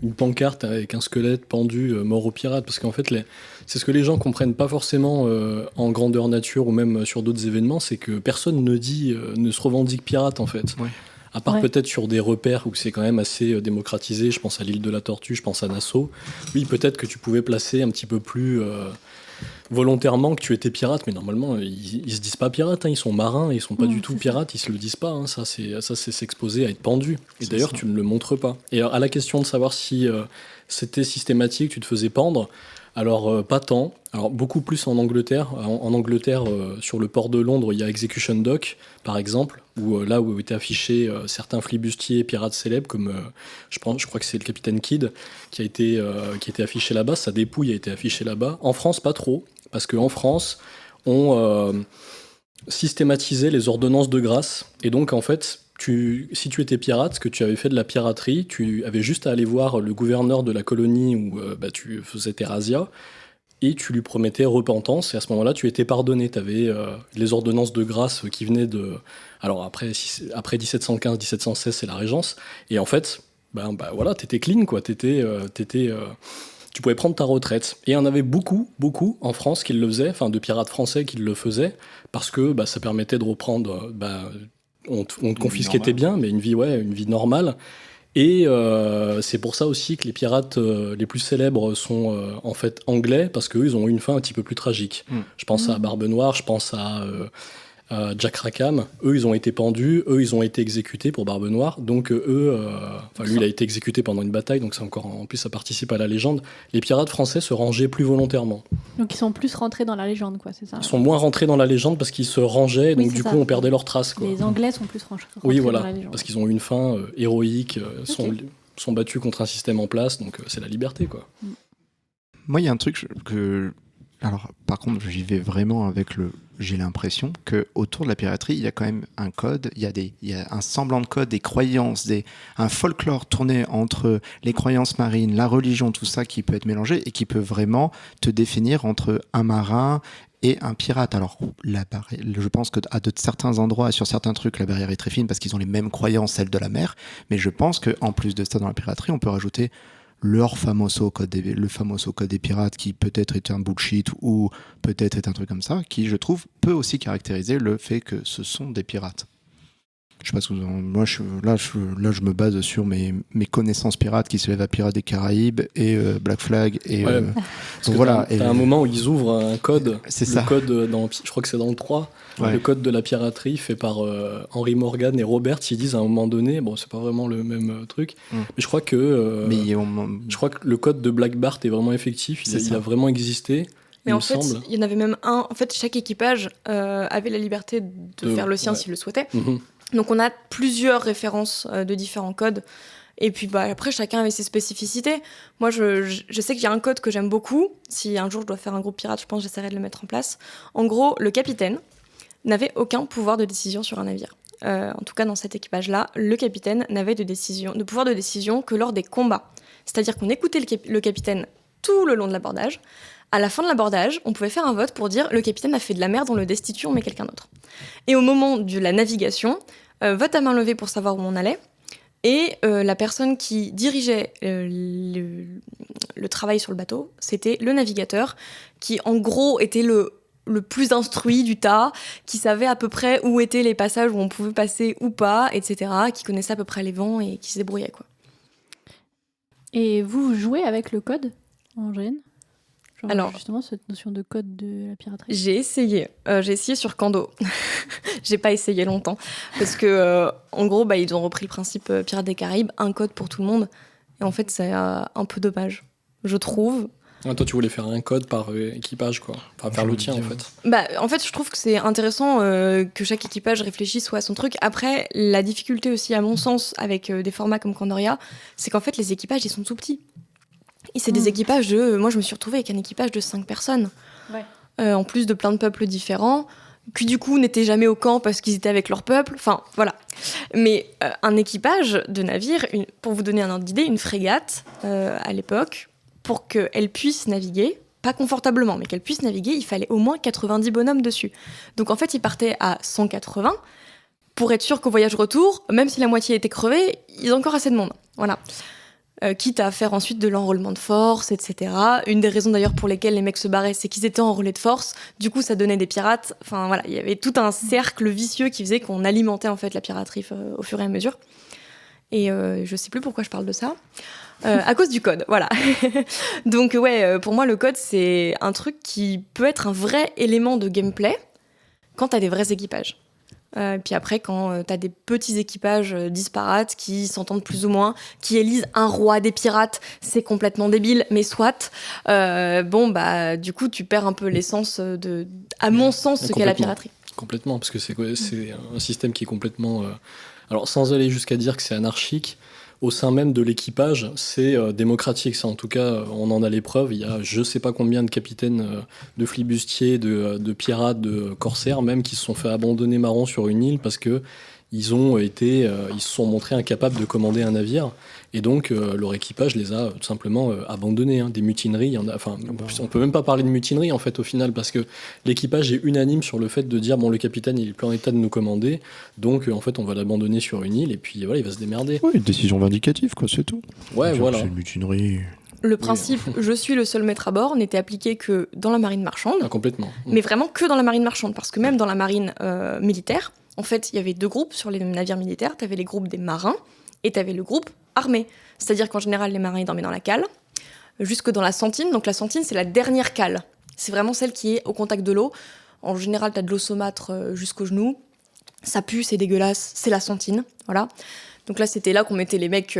une pancarte avec un squelette pendu, mort aux pirates, parce qu'en fait, c'est ce que les gens comprennent pas forcément en grandeur nature ou même sur d'autres événements, c'est que personne ne se revendique pirate en fait. Ouais. À part Ouais. peut-être sur des repères où c'est quand même assez démocratisé, je pense à l'île de la Tortue, je pense à Nassau. Oui, peut-être que tu pouvais placer un petit peu plus volontairement que tu étais pirate, mais normalement, ils se disent pas pirates, hein, ils sont marins, ils sont pas du tout c'est pirates, ils se le disent pas, hein, ça c'est s'exposer à être pendu. Et C'est d'ailleurs, ça. tu ne le montres pas. Et alors, à la question de savoir si c'était systématique, tu te faisais pendre, alors pas tant. Alors beaucoup plus en Angleterre. En Angleterre, sur le port de Londres, il y a Execution Dock, par exemple, où là où étaient affichés certains flibustiers pirates célèbres, comme je crois que c'est le capitaine Kidd qui a été affiché là-bas. Sa dépouille a été affichée là-bas. En France, pas trop, parce qu'en France, on systématisait les ordonnances de grâce. Et donc, en fait, si tu étais pirate, que tu avais fait de la piraterie, tu avais juste à aller voir le gouverneur de la colonie où tu faisais tes razzias, et tu lui promettais repentance, et à ce moment-là, tu étais pardonné. Tu avais les ordonnances de grâce qui venaient de... Alors après 1715-1716, c'est la Régence, et en fait, voilà, t'étais clean, quoi. Tu pouvais prendre ta retraite. Et il y en avait beaucoup en France qui le faisaient, enfin de pirates français qui le faisaient, parce que ça permettait de reprendre... on te confisquait tes biens, mais une vie normale. Et c'est pour ça aussi que les pirates les plus célèbres sont en fait anglais, parce qu'eux, ils ont eu une fin un petit peu plus tragique. Je pense à Barbe Noire, je pense à Jack Rackham. Eux, ils ont été pendus, eux, ils ont été exécutés pour Barbe Noire. Donc lui, il a été exécuté pendant une bataille, donc c'est encore, en plus, ça participe à la légende. Les pirates français se rangeaient plus volontairement. Donc ils sont plus rentrés dans la légende, quoi, c'est ça. Ils sont moins rentrés dans la légende parce qu'ils se rangeaient, Oui, donc c'est du ça. coup, on perdait leurs traces, quoi. Les Anglais sont plus rentrés Oui, dans voilà, la légende. parce qu'ils ont eu une fin héroïque, Ok. sont battus contre un système en place, donc c'est la liberté, quoi. Moi, il y a un truc que... Alors, par contre, j'y vais vraiment avec le... J'ai l'impression que autour de la piraterie, il y a quand même un code, il y a un semblant de code, des croyances, un folklore tourné entre les croyances marines, la religion, tout ça qui peut être mélangé et qui peut vraiment te définir entre un marin et un pirate. Alors, je pense qu'à certains endroits, sur certains trucs, la barrière est très fine parce qu'ils ont les mêmes croyances, celles de la mer, mais je pense qu'en plus de ça, dans la piraterie, on peut rajouter le famoso code des pirates qui peut-être est un bullshit ou peut-être est un truc comme ça, qui je trouve peut aussi caractériser le fait que ce sont des pirates. Je sais pas ce que moi je me base sur mes connaissances pirates qui se lèvent à Pirates des Caraïbes et Black Flag et Ouais, donc voilà. T'as un moment où ils ouvrent un code, C'est le ça. code je crois que c'est dans le 3, Ouais. le code de la piraterie fait par Henry Morgan et Robert, ils disent à un moment donné, bon c'est pas vraiment le même truc, mais je crois que je crois que le code de Black Bart est vraiment effectif, il a vraiment existé. Mais il en me fait, semble. il y en avait même un. En fait, chaque équipage avait la liberté de faire le sien ouais. s'il le souhaitait. Mhm. Donc on a plusieurs références de différents codes. Et puis après, chacun avait ses spécificités. Moi, je sais qu'il y a un code que j'aime beaucoup. Si un jour je dois faire un groupe pirate, je pense que j'essaierai de le mettre en place. En gros, le capitaine n'avait aucun pouvoir de décision sur un navire. En tout cas, dans cet équipage-là, le capitaine n'avait de pouvoir de décision que lors des combats. C'est-à-dire qu'on écoutait le capitaine tout le long de l'abordage. À la fin de l'abordage, on pouvait faire un vote pour dire le capitaine a fait de la merde, on le destitue, on met quelqu'un d'autre. Et au moment de la navigation, vote à main levée pour savoir où on allait. Et la personne qui dirigeait le travail sur le bateau, c'était le navigateur, qui en gros était le plus instruit du tas, qui savait à peu près où étaient les passages où on pouvait passer ou pas, etc., qui connaissait à peu près les vents et qui se débrouillait, quoi. Et vous jouez avec le code en GN? Genre, Alors, justement, cette notion de code de la piraterie. J'ai essayé sur Kando. J'ai pas essayé longtemps parce que en gros, ils ont repris le principe Pirates des Caraïbes, un code pour tout le monde. Et en fait, c'est un peu dommage, je trouve. Ah, toi, tu voulais faire un code par équipage, quoi. Enfin, faire le tien, en fait. En fait, je trouve que c'est intéressant que chaque équipage réfléchisse soit à son truc. Après, la difficulté aussi, à mon sens, avec des formats comme Pandoria, c'est qu'en fait, les équipages, ils sont tout petits. Et c'est des équipages de... Moi, je me suis retrouvée avec un équipage de 5 personnes. Ouais. En plus de plein de peuples différents, qui du coup n'étaient jamais au camp parce qu'ils étaient avec leur peuple. Enfin, voilà. Mais un équipage de navire, pour vous donner un ordre d'idée, une frégate, à l'époque, pour qu'elle puisse naviguer, pas confortablement, mais qu'elle puisse naviguer, il fallait au moins 90 bonhommes dessus. Donc en fait, ils partaient à 180 pour être sûr qu'au voyage retour, même si la moitié était crevée, ils ont encore assez de monde. Voilà. Quitte à faire ensuite de l'enrôlement de force, etc. Une des raisons d'ailleurs pour lesquelles les mecs se barraient, c'est qu'ils étaient enrôlés de force. Du coup, ça donnait des pirates. Enfin voilà, il y avait tout un cercle vicieux qui faisait qu'on alimentait en fait la piraterie au fur et à mesure. Et je sais plus pourquoi je parle de ça. À cause du code, voilà. Donc ouais, pour moi le code c'est un truc qui peut être un vrai élément de gameplay quand t'as des vrais équipages. Puis après, quand t'as des petits équipages disparates qui s'entendent plus ou moins, qui élisent un roi des pirates, c'est complètement débile, mais soit. Du coup, tu perds un peu l'essence à mon sens, ce qu'est la piraterie. Complètement, parce que c'est un système qui est complètement... alors, sans aller jusqu'à dire que c'est anarchique, au sein même de l'équipage, c'est démocratique. Ça, en tout cas, on en a les preuves. Il y a je sais pas combien de capitaines de flibustiers, de pirates, de corsaires, même qui se sont fait abandonner marron sur une île parce que ils se sont montrés incapables de commander un navire. Et donc, leur équipage les a tout simplement abandonnés. Des mutineries, il y en a. Enfin, on peut même pas parler de mutinerie, en fait, au final, parce que l'équipage est unanime sur le fait de dire bon, le capitaine, il est plus en état de nous commander, donc, en fait, on va l'abandonner sur une île, et puis voilà, il va se démerder. Oui, une décision vindicative, quoi, c'est tout. Ouais, voilà. C'est une mutinerie. Le principe « je suis le seul maître à bord » n'était appliqué que dans la marine marchande. Ah, complètement. Mais vraiment que dans la marine marchande, parce que même dans la marine militaire, en fait, il y avait deux groupes sur les navires militaires. Tu avais les groupes des marins et tu avais le groupe armé. C'est-à-dire qu'en général, les marins ils dormaient dans la cale, jusque dans la sentine. Donc la sentine, c'est la dernière cale. C'est vraiment celle qui est au contact de l'eau. En général, tu as de l'eau saumâtre jusqu'au genou. Ça pue, c'est dégueulasse. C'est la sentine, voilà. Donc là, c'était là qu'on mettait les mecs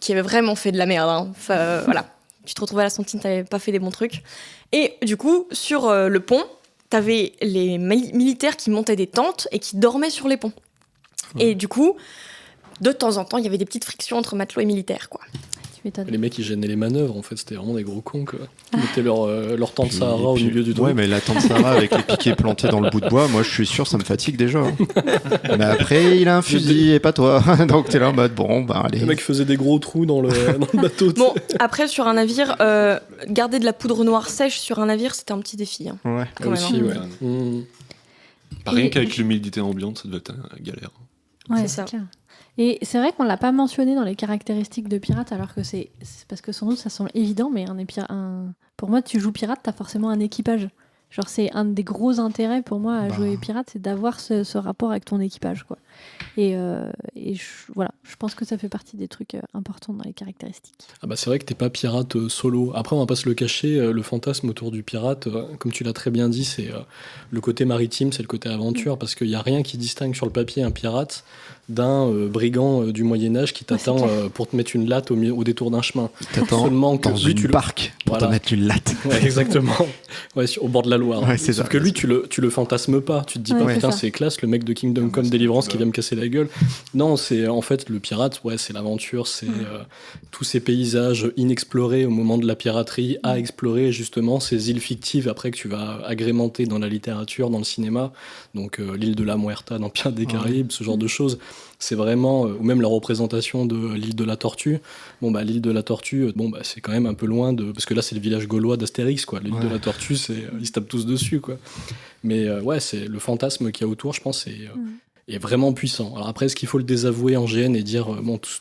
qui avaient vraiment fait de la merde. Enfin, voilà. Tu te retrouvais à la sentine, t'avais pas fait des bons trucs. Et du coup, sur le pont, t'avais les militaires qui montaient des tentes et qui dormaient sur les ponts. Et du coup, de temps en temps, il y avait des petites frictions entre matelots et militaires, quoi. Les mecs, ils gênaient les manœuvres, en fait. C'était vraiment des gros cons, quoi. Ils mettaient leur tente Sahara au milieu du truc. Ouais, mais la tente Sahara avec les piquets plantés dans le bout de bois, moi, je suis sûr, ça me fatigue déjà. Mais après, il a un fusil et pas toi. Donc, t'es là en mode, bon, ben, allez. Les mecs faisaient des gros trous dans le bateau. Bon, après, sur un navire, garder de la poudre noire sèche sur un navire, c'était un petit défi. Ouais, quand aussi, même, ouais. Rien qu'avec l'humidité ambiante, ça devait être une galère. Ouais, c'est ça. clair. Et c'est vrai qu'on l'a pas mentionné dans les caractéristiques de pirate, alors que c'est parce que sans doute ça semble évident, mais pour moi, tu joues pirate, t'as forcément un équipage. Genre, c'est un des gros intérêts pour moi à jouer pirate, c'est d'avoir ce rapport avec ton équipage, quoi. Voilà, je pense que ça fait partie des trucs importants dans les caractéristiques. Ah bah c'est vrai que t'es pas pirate solo. Après, on va pas se le cacher, le fantasme autour du pirate, comme tu l'as très bien dit, c'est le côté maritime, c'est le côté aventure, parce qu'il y a rien qui distingue sur le papier un pirate d'un brigand du Moyen-Âge qui t'attend pour te mettre une latte au détour d'un chemin. T'attends Seulement que dans lui, une barque pour te mettre une latte. Ouais, exactement. Ouais, au bord de la Loire. Ouais, c'est Sauf ça. que lui, tu le fantasmes pas. Tu te dis pas, Ouais, putain, c'est ça. c'est classe, le mec de Kingdom Come Deliverance qui vient me casser la gueule. Non, c'est en fait le pirate, ouais, c'est l'aventure, c'est tous ces paysages inexplorés au moment de la piraterie à explorer, justement, ces îles fictives après que tu vas agrémenter dans la littérature, dans le cinéma. Donc l'île de la Muerta dans Pirates des Caraïbes, ce genre de choses. C'est vraiment, ou même la représentation de l'île de la Tortue. Bon, bah, l'île de la Tortue, c'est quand même un peu loin parce que là, c'est le village gaulois d'Astérix, quoi. L'île de la Tortue, ils se tapent tous dessus, quoi. Mais ouais, c'est le fantasme qu'il y a autour, je pense, est vraiment puissant. Alors après, est-ce qu'il faut le désavouer en GN et dire,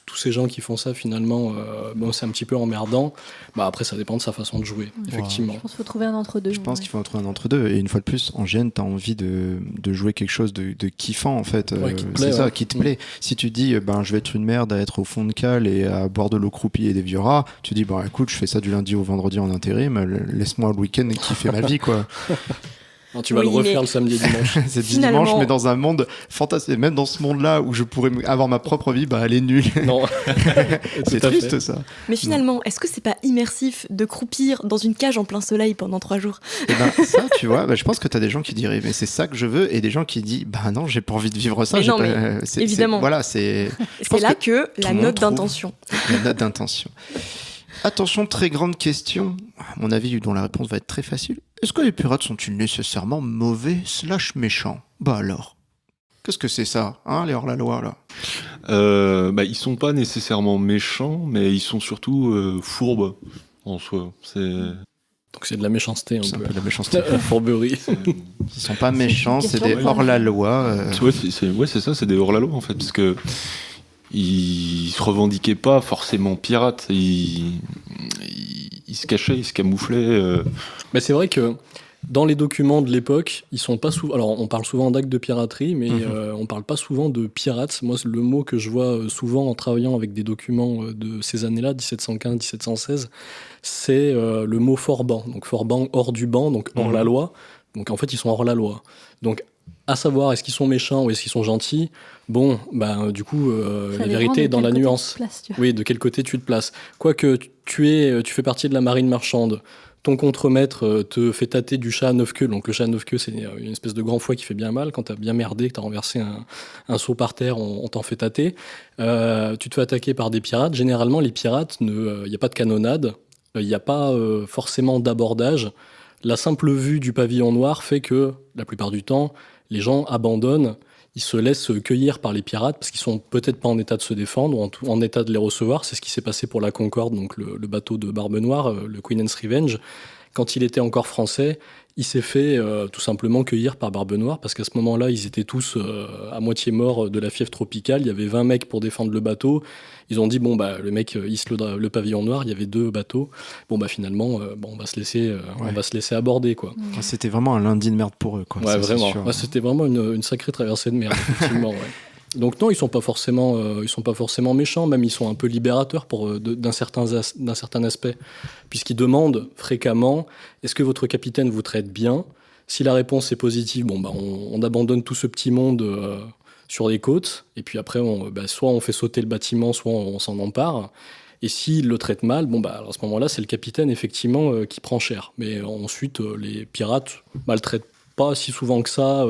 tous ces gens qui font ça, finalement, c'est un petit peu emmerdant. Bah, après, ça dépend de sa façon de jouer, effectivement. Je pense qu'il faut trouver un entre-deux. Je pense qu'il faut trouver un entre-deux. Et une fois de plus, en GN, t'as envie de jouer quelque chose de kiffant, en fait. Ouais, qui te plaît, c'est ça, ouais. qui te plaît. Si tu dis, je vais être une merde à être au fond de cale et à boire de l'eau croupie et des vieux rats, tu dis, écoute, je fais ça du lundi au vendredi en intérim, laisse-moi le week-end kiffer ma vie, quoi. Non, tu vas le refaire le samedi et dimanche. C'est Finalement... dimanche, mais dans un monde fantastique. Même dans ce monde-là où je pourrais avoir ma propre vie, elle est nulle. Non. C'est Tout à triste, fait. ça. Mais finalement, est-ce que c'est pas immersif de croupir dans une cage en plein soleil pendant 3 jours ? Et ça, tu vois, je pense que t'as des gens qui diraient, mais c'est ça que je veux, et des gens qui disent, non, j'ai pas envie de vivre ça. Mais non, évidemment. Voilà, c'est. C'est là que la le monde note trouve d'intention. La note d'intention. Attention, très grande question. À mon avis, dont la réponse va être très facile. Est-ce que les pirates sont-ils nécessairement mauvais / méchants ? Alors. Qu'est-ce que c'est ça, les hors-la-loi, là ? Ils sont pas nécessairement méchants, mais ils sont surtout fourbes en soi. Donc c'est de la méchanceté un C'est un peu. peu de la méchanceté. Fourberie. Ils sont pas méchants, une c'est question des de hors-la-loi. C'est ça, c'est des hors-la-loi en fait, parce que ils se revendiquaient pas forcément pirates, ils se cachaient, ils se camouflaient. Mais c'est vrai que dans les documents de l'époque, ils sont pas souvent. Alors, on parle souvent d'actes de piraterie, mais on parle pas souvent de pirates. Moi, le mot que je vois souvent en travaillant avec des documents de ces années-là, 1715, 1716, c'est le mot forban. Donc, forban, hors du banc, donc hors la loi. Donc, en fait, ils sont hors la loi. Donc, à savoir, est-ce qu'ils sont méchants ou est-ce qu'ils sont gentils? Bon, du coup, la vérité est dans la nuance. Oui, de quel côté tu te places. Quoique tu fais partie de la marine marchande, ton contremaître te fait tâter du chat à 9 queues. Donc le chat à 9 queues, c'est une espèce de grand fouet qui fait bien mal. Quand t'as bien merdé, que t'as renversé un seau par terre, on t'en fait tâter. Tu te fais attaquer par des pirates. Généralement, les pirates, il n'y a pas de canonnade, il n'y a pas forcément d'abordage. La simple vue du pavillon noir fait que, la plupart du temps, les gens abandonnent. Ils se laissent cueillir par les pirates parce qu'ils sont peut-être pas en état de se défendre ou en état de les recevoir. C'est ce qui s'est passé pour la Concorde, donc le bateau de Barbe Noire, le Queen Anne's Revenge. Quand il était encore français, il s'est fait tout simplement cueillir par Barbe Noire parce qu'à ce moment-là, ils étaient tous à moitié morts de la fièvre tropicale. Il y avait 20 mecs pour défendre le bateau. Ils ont dit, le mec hisse le pavillon noir, il y avait 2 bateaux. Finalement, on va se laisser aborder, quoi. C'était vraiment un lundi de merde pour eux, quoi. Ouais, Ça, vraiment. c'est sûr. Ouais, c'était vraiment une sacrée traversée de merde, effectivement, ouais. Donc non, ils sont pas forcément méchants, même ils sont un peu libérateurs d'un certain aspect, puisqu'ils demandent fréquemment, est-ce que votre capitaine vous traite bien? Si la réponse est positive, on abandonne tout ce petit monde sur les côtes, et puis après, soit on fait sauter le bâtiment, soit on s'en empare. Et s'il le traite mal, alors à ce moment-là, c'est le capitaine effectivement qui prend cher. Mais ensuite, les pirates maltraitent pas si souvent que ça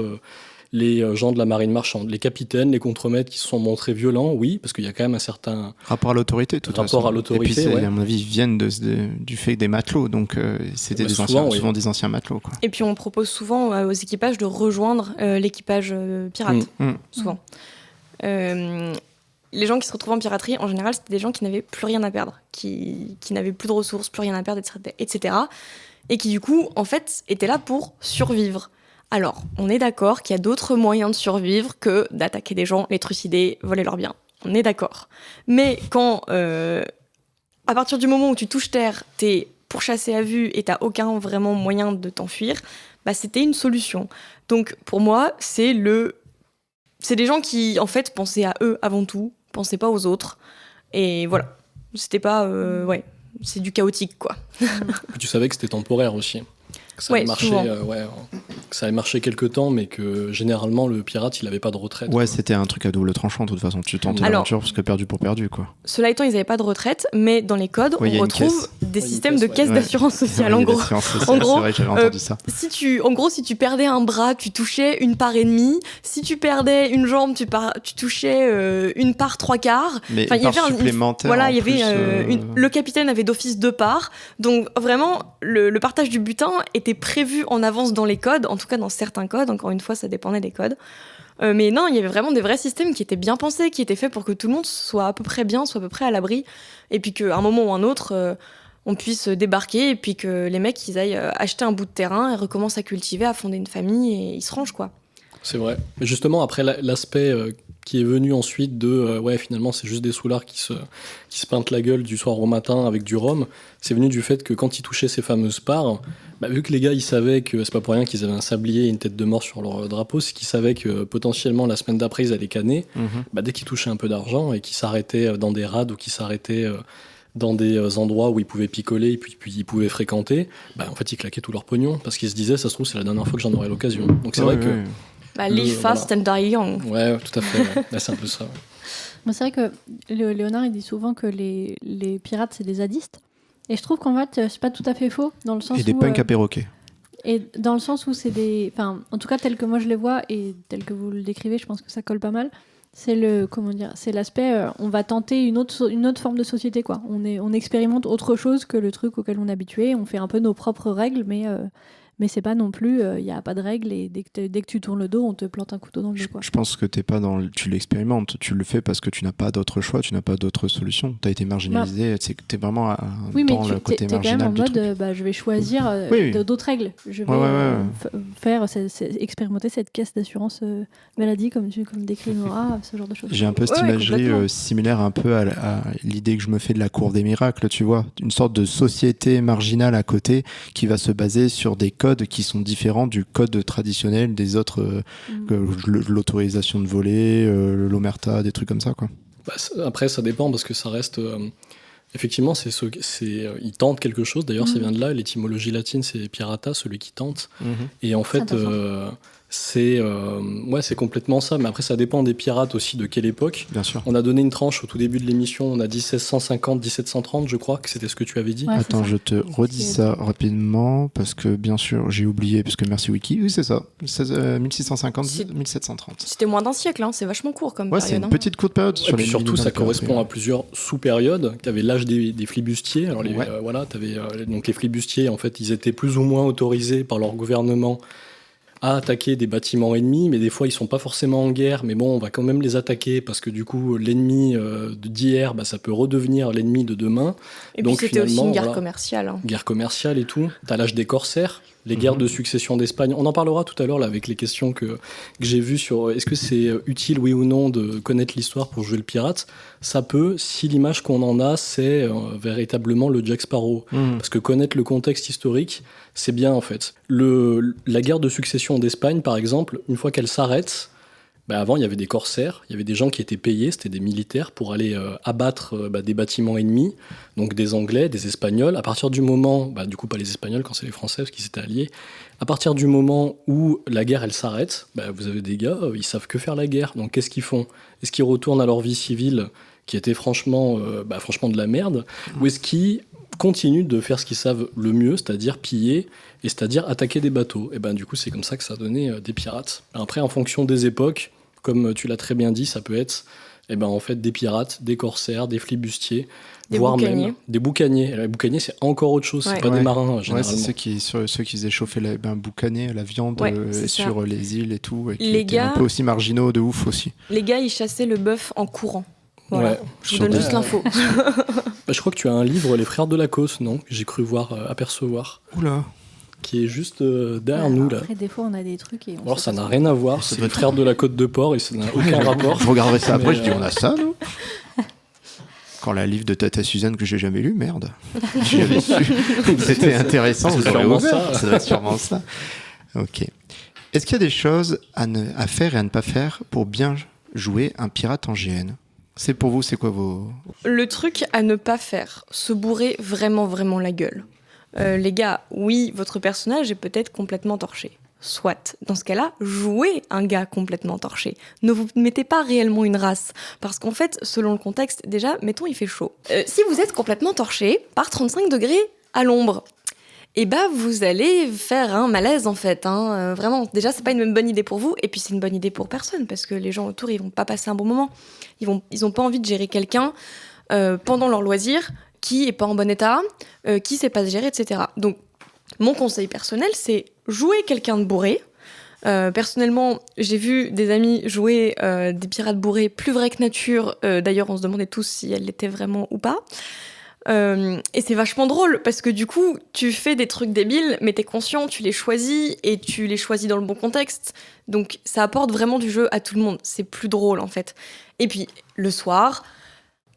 les gens de la marine marchande. Les capitaines, les contremaîtres qui se sont montrés violents, oui, parce qu'il y a quand même un certain rapport à l'autorité, tout rapport à l'autorité. Et puis, à mon avis, ils viennent du fait des matelots, donc c'était souvent des anciens matelots, quoi. Et puis on propose souvent aux équipages de rejoindre l'équipage pirate, souvent. Les gens qui se retrouvent en piraterie, en général, c'était des gens qui n'avaient plus rien à perdre, qui n'avaient plus de ressources, plus rien à perdre, etc. Et qui, du coup, en fait, étaient là pour survivre. Alors, on est d'accord qu'il y a d'autres moyens de survivre que d'attaquer des gens, les trucider, voler leurs biens. On est d'accord. Mais quand, à partir du moment où tu touches terre, t'es pourchassé à vue et t'as aucun vraiment moyen de t'enfuir, c'était une solution. Donc, pour moi, c'est des gens qui, en fait, pensaient à eux avant tout, pensaient pas aux autres. Et voilà. C'était pas... c'est du chaotique, quoi. Tu savais que c'était temporaire aussi. Que ça allait marcher quelques temps, mais que généralement le pirate il avait pas de retraite. Ouais, c'était un truc à double tranchant de toute façon. Tu tentes l'aventure parce que perdu pour perdu, quoi. Cela étant, ils n'avaient pas de retraite, mais dans les codes, on retrouve des systèmes de caisse d'assurance sociale. En gros, c'est vrai, j'avais entendu ça. Si tu perdais un bras, tu touchais une part et demie. Si tu perdais une jambe, tu touchais une part 3/4. Mais une part supplémentaire. Il y avait le capitaine avait d'office 2 parts. Donc vraiment, le partage du butin était prévu en avance dans les codes, en tout cas dans certains codes. Encore une fois, ça dépendait des codes. Mais non, il y avait vraiment des vrais systèmes qui étaient bien pensés, qui étaient faits pour que tout le monde soit à peu près bien, soit à peu près à l'abri, et puis qu'à un moment ou un autre, on puisse débarquer, et puis que les mecs, ils aillent acheter un bout de terrain et recommencent à cultiver, à fonder une famille, et ils se rangent, quoi. C'est vrai. Mais justement, après l'aspect qui est venu ensuite de finalement c'est juste des soulards qui se peintent la gueule du soir au matin avec du rhum, c'est venu du fait que quand ils touchaient ces fameuses parts, vu que les gars ils savaient que c'est pas pour rien qu'ils avaient un sablier et une tête de mort sur leur drapeau, c'est qu'ils savaient que potentiellement la semaine d'après ils allaient canner. Dès qu'ils touchaient un peu d'argent et qu'ils s'arrêtaient dans des rades ou qu'ils s'arrêtaient dans des endroits où ils pouvaient picoler et puis ils pouvaient fréquenter, en fait ils claquaient tout leur pognon parce qu'ils se disaient ça se trouve c'est la dernière fois que j'en aurai l'occasion. Donc c'est vrai que live fast and die young. Ouais, tout à fait. Ouais. Là, c'est un peu ça. Ouais. Moi, c'est vrai que Léonard il dit souvent que les pirates c'est des zadistes. Et je trouve qu'en fait c'est pas tout à fait faux dans le sens où... Et des punks à perroquet. Et dans le sens où c'est des... Enfin, en tout cas tel que moi je les vois et tel que vous le décrivez, je pense que ça colle pas mal. C'est c'est l'aspect on va tenter une autre forme de société, quoi. On expérimente autre chose que le truc auquel on est habitué. On fait un peu nos propres règles, mais mais c'est pas non plus, il n'y a pas de règle et dès que tu tournes le dos, on te plante un couteau dans le dos, quoi. Je pense que tu l'expérimentes, tu le fais parce que tu n'as pas d'autre choix, tu n'as pas d'autre solution. Tu as été marginalisé, tu es vraiment dans le côté t'es quand même marginal en du mode, truc. je vais choisir d'autres règles. Je vais expérimenter cette caisse d'assurance maladie, comme décrit Nora, ce genre de choses. J'ai un peu cette imagerie similaire un peu à l'idée que je me fais de la cour des miracles, tu vois, une sorte de société marginale à côté qui va se baser sur des codes qui sont différents du code traditionnel des autres, l'autorisation de voler, l'omerta, des trucs comme ça, quoi. Après, ça dépend parce que ça reste. Effectivement, ils tentent quelque chose. D'ailleurs, ça vient de là. L'étymologie latine, c'est pirata, celui qui tente. Et en fait, c'est complètement ça. Mais après, ça dépend des pirates aussi, de quelle époque. Bien sûr. On a donné une tranche au tout début de l'émission. On a dit 1650, 1730, je crois que c'était ce que tu avais dit. Ouais, attends, je te redis ça rapidement parce que bien sûr, j'ai oublié, parce que merci Wiki. Oui, c'est ça. 1650, 1730. C'était moins d'un siècle, hein. C'est vachement court comme période. C'est une petite courte période. Et puis surtout, ça correspond à plusieurs sous-périodes. Tu avais l'âge des flibustiers. Alors, t'avais, donc les flibustiers, en fait, ils étaient plus ou moins autorisés par leur gouvernement à attaquer des bâtiments ennemis, mais des fois ils sont pas forcément en guerre, mais bon, on va quand même les attaquer parce que du coup l'ennemi d'hier, ça peut redevenir l'ennemi de demain. Et donc, puis c'était aussi une guerre commerciale. Hein. Guerre commerciale et tout. T'as l'âge des corsaires, les guerres de succession d'Espagne. On en parlera tout à l'heure là, avec les questions que j'ai vues sur est-ce que c'est utile, oui ou non, de connaître l'histoire pour jouer le pirate. Ça peut, si l'image qu'on en a, c'est véritablement le Jack Sparrow. Parce que connaître le contexte historique, c'est bien en fait. La guerre de succession d'Espagne, par exemple, une fois qu'elle s'arrête, avant il y avait des corsaires, il y avait des gens qui étaient payés, c'était des militaires pour aller abattre des bâtiments ennemis, donc des Anglais, des Espagnols. À partir du moment, du coup pas les Espagnols quand c'est les Français parce qu'ils étaient alliés, à partir du moment où la guerre elle s'arrête, vous avez des gars, ils savent que faire la guerre, donc qu'est-ce qu'ils font ? Est-ce qu'ils retournent à leur vie civile qui était franchement de la merde, ou est-ce qu'ils continuent de faire ce qu'ils savent le mieux, c'est-à-dire piller, et c'est-à-dire attaquer des bateaux. Et du coup, c'est comme ça que ça a donné des pirates. Après, en fonction des époques, comme tu l'as très bien dit, ça peut être en fait des pirates, des corsaires, des flibustiers, voire même des boucaniers. Les boucaniers, c'est encore autre chose, c'est pas des marins, généralement. C'est ceux qui faisaient chauffer boucanier, la viande sur les îles et tout, et qui étaient un peu aussi marginaux de ouf aussi. Les gars, ils chassaient le bœuf en courant. Voilà. Je vous donne juste l'info. Je crois que tu as un livre, Les Frères de Lacoste, non ? J'ai cru apercevoir. Oula. Qui est juste derrière nous, là. Après, des fois, on a des trucs et alors, ça n'a rien à voir. C'est Les Frères de la Côte de Porc et ça n'a aucun rapport. Je regarderai ça après, je dis, on a ça, nous ? Quand la livre de Tata Suzanne que j'ai jamais lu, merde. J'avais su. C'était intéressant. Ça doit être sûrement ça. Ok. Est-ce qu'il y a des choses à faire et à ne pas faire pour bien jouer un pirate en GN ? C'est pour vous, c'est quoi vos... Le truc à ne pas faire, se bourrer vraiment, vraiment la gueule. Les gars, oui, votre personnage est peut-être complètement torché. Soit, dans ce cas-là, jouez un gars complètement torché. Ne vous mettez pas réellement une race. Parce qu'en fait, selon le contexte, déjà, mettons, il fait chaud. Si vous êtes complètement torché, par 35 degrés à l'ombre, vous allez faire un malaise en fait. Vraiment, déjà, c'est pas une bonne idée pour vous. Et puis, c'est une bonne idée pour personne. Parce que les gens autour, ils vont pas passer un bon moment. Ils ont pas envie de gérer quelqu'un pendant leur loisir qui est pas en bon état, qui sait pas se gérer, etc. Donc, mon conseil personnel, c'est jouer quelqu'un de bourré. Personnellement, j'ai vu des amis jouer des pirates bourrés plus vrais que nature. D'ailleurs, on se demandait tous si elles l'étaient vraiment ou pas. Et c'est vachement drôle parce que du coup, tu fais des trucs débiles, mais t'es conscient, tu les choisis et tu les choisis dans le bon contexte. Donc, ça apporte vraiment du jeu à tout le monde. C'est plus drôle en fait. Et puis, le soir,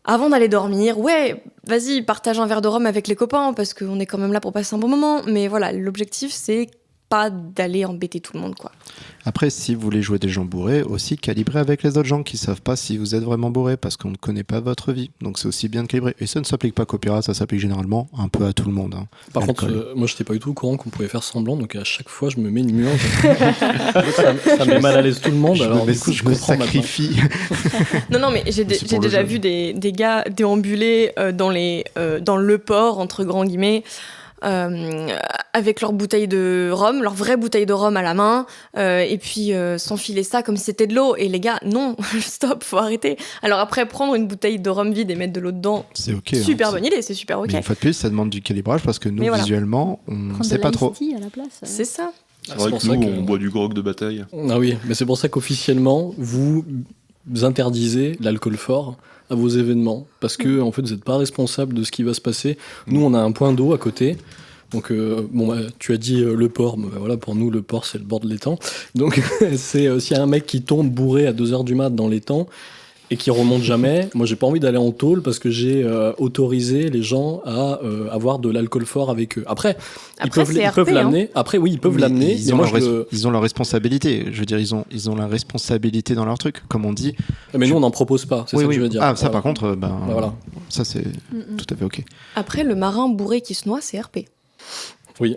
avant d'aller dormir, vas-y, partage un verre de rhum avec les copains parce qu'on est quand même là pour passer un bon moment. Mais voilà, l'objectif, c'est pas d'aller embêter tout le monde, quoi. Après, si vous voulez jouer des gens bourrés, aussi calibrez avec les autres gens qui savent pas si vous êtes vraiment bourré parce qu'on ne connaît pas votre vie. Donc c'est aussi bien de calibrer. Et ça ne s'applique pas qu'aux pirates, ça s'applique généralement un peu à tout le monde. Par contre, moi j'étais pas du tout au courant qu'on pouvait faire semblant, donc à chaque fois je me mets une mur. ça met mal à l'aise tout le monde. Alors du coup, je me sacrifie. Non, mais j'ai déjà vu des gars déambuler dans le port, entre grands guillemets. avec leur bouteille de rhum, leur vraie bouteille de rhum à la main, et puis s'enfiler ça comme si c'était de l'eau. Et les gars, non, stop, faut arrêter. Alors après, prendre une bouteille de rhum vide et mettre de l'eau dedans, C'est ok. super bonne idée, c'est super ok. Mais une fois de plus, ça demande du calibrage parce que nous, Mais voilà. visuellement, on ne Prendre sait de pas trop. l'ice tea à la place. C'est ça. C'est vrai que nous, on boit du grog de bataille. Ah oui, mais c'est pour ça qu'officiellement, vous interdisez l'alcool fort à vos événements. Parce que, en fait, vous n'êtes pas responsable de ce qui va se passer. Nous, on a un point d'eau à côté. Donc, tu as dit le port. Mais voilà, pour nous, le port, c'est le bord de l'étang. Donc, c'est s'il y a un mec qui tombe bourré à 2h du mat dans l'étang et qui remonte jamais, moi, j'ai pas envie d'aller en tôle parce que j'ai autorisé les gens à avoir de l'alcool fort avec eux. Après, ils Après, peuvent, c'est ils RP, peuvent hein. l'amener. Après, oui, ils peuvent l'amener. Ils mais ont, moi, ils ont leur responsabilité. Je veux dire, ils ont la responsabilité dans leur truc, comme on dit. Mais nous, on n'en propose pas. C'est ça que je veux dire. Ah, ça, Voilà. par contre, Voilà. ça, c'est tout à fait ok. Après, le marin bourré qui se noie, c'est RP. Oui.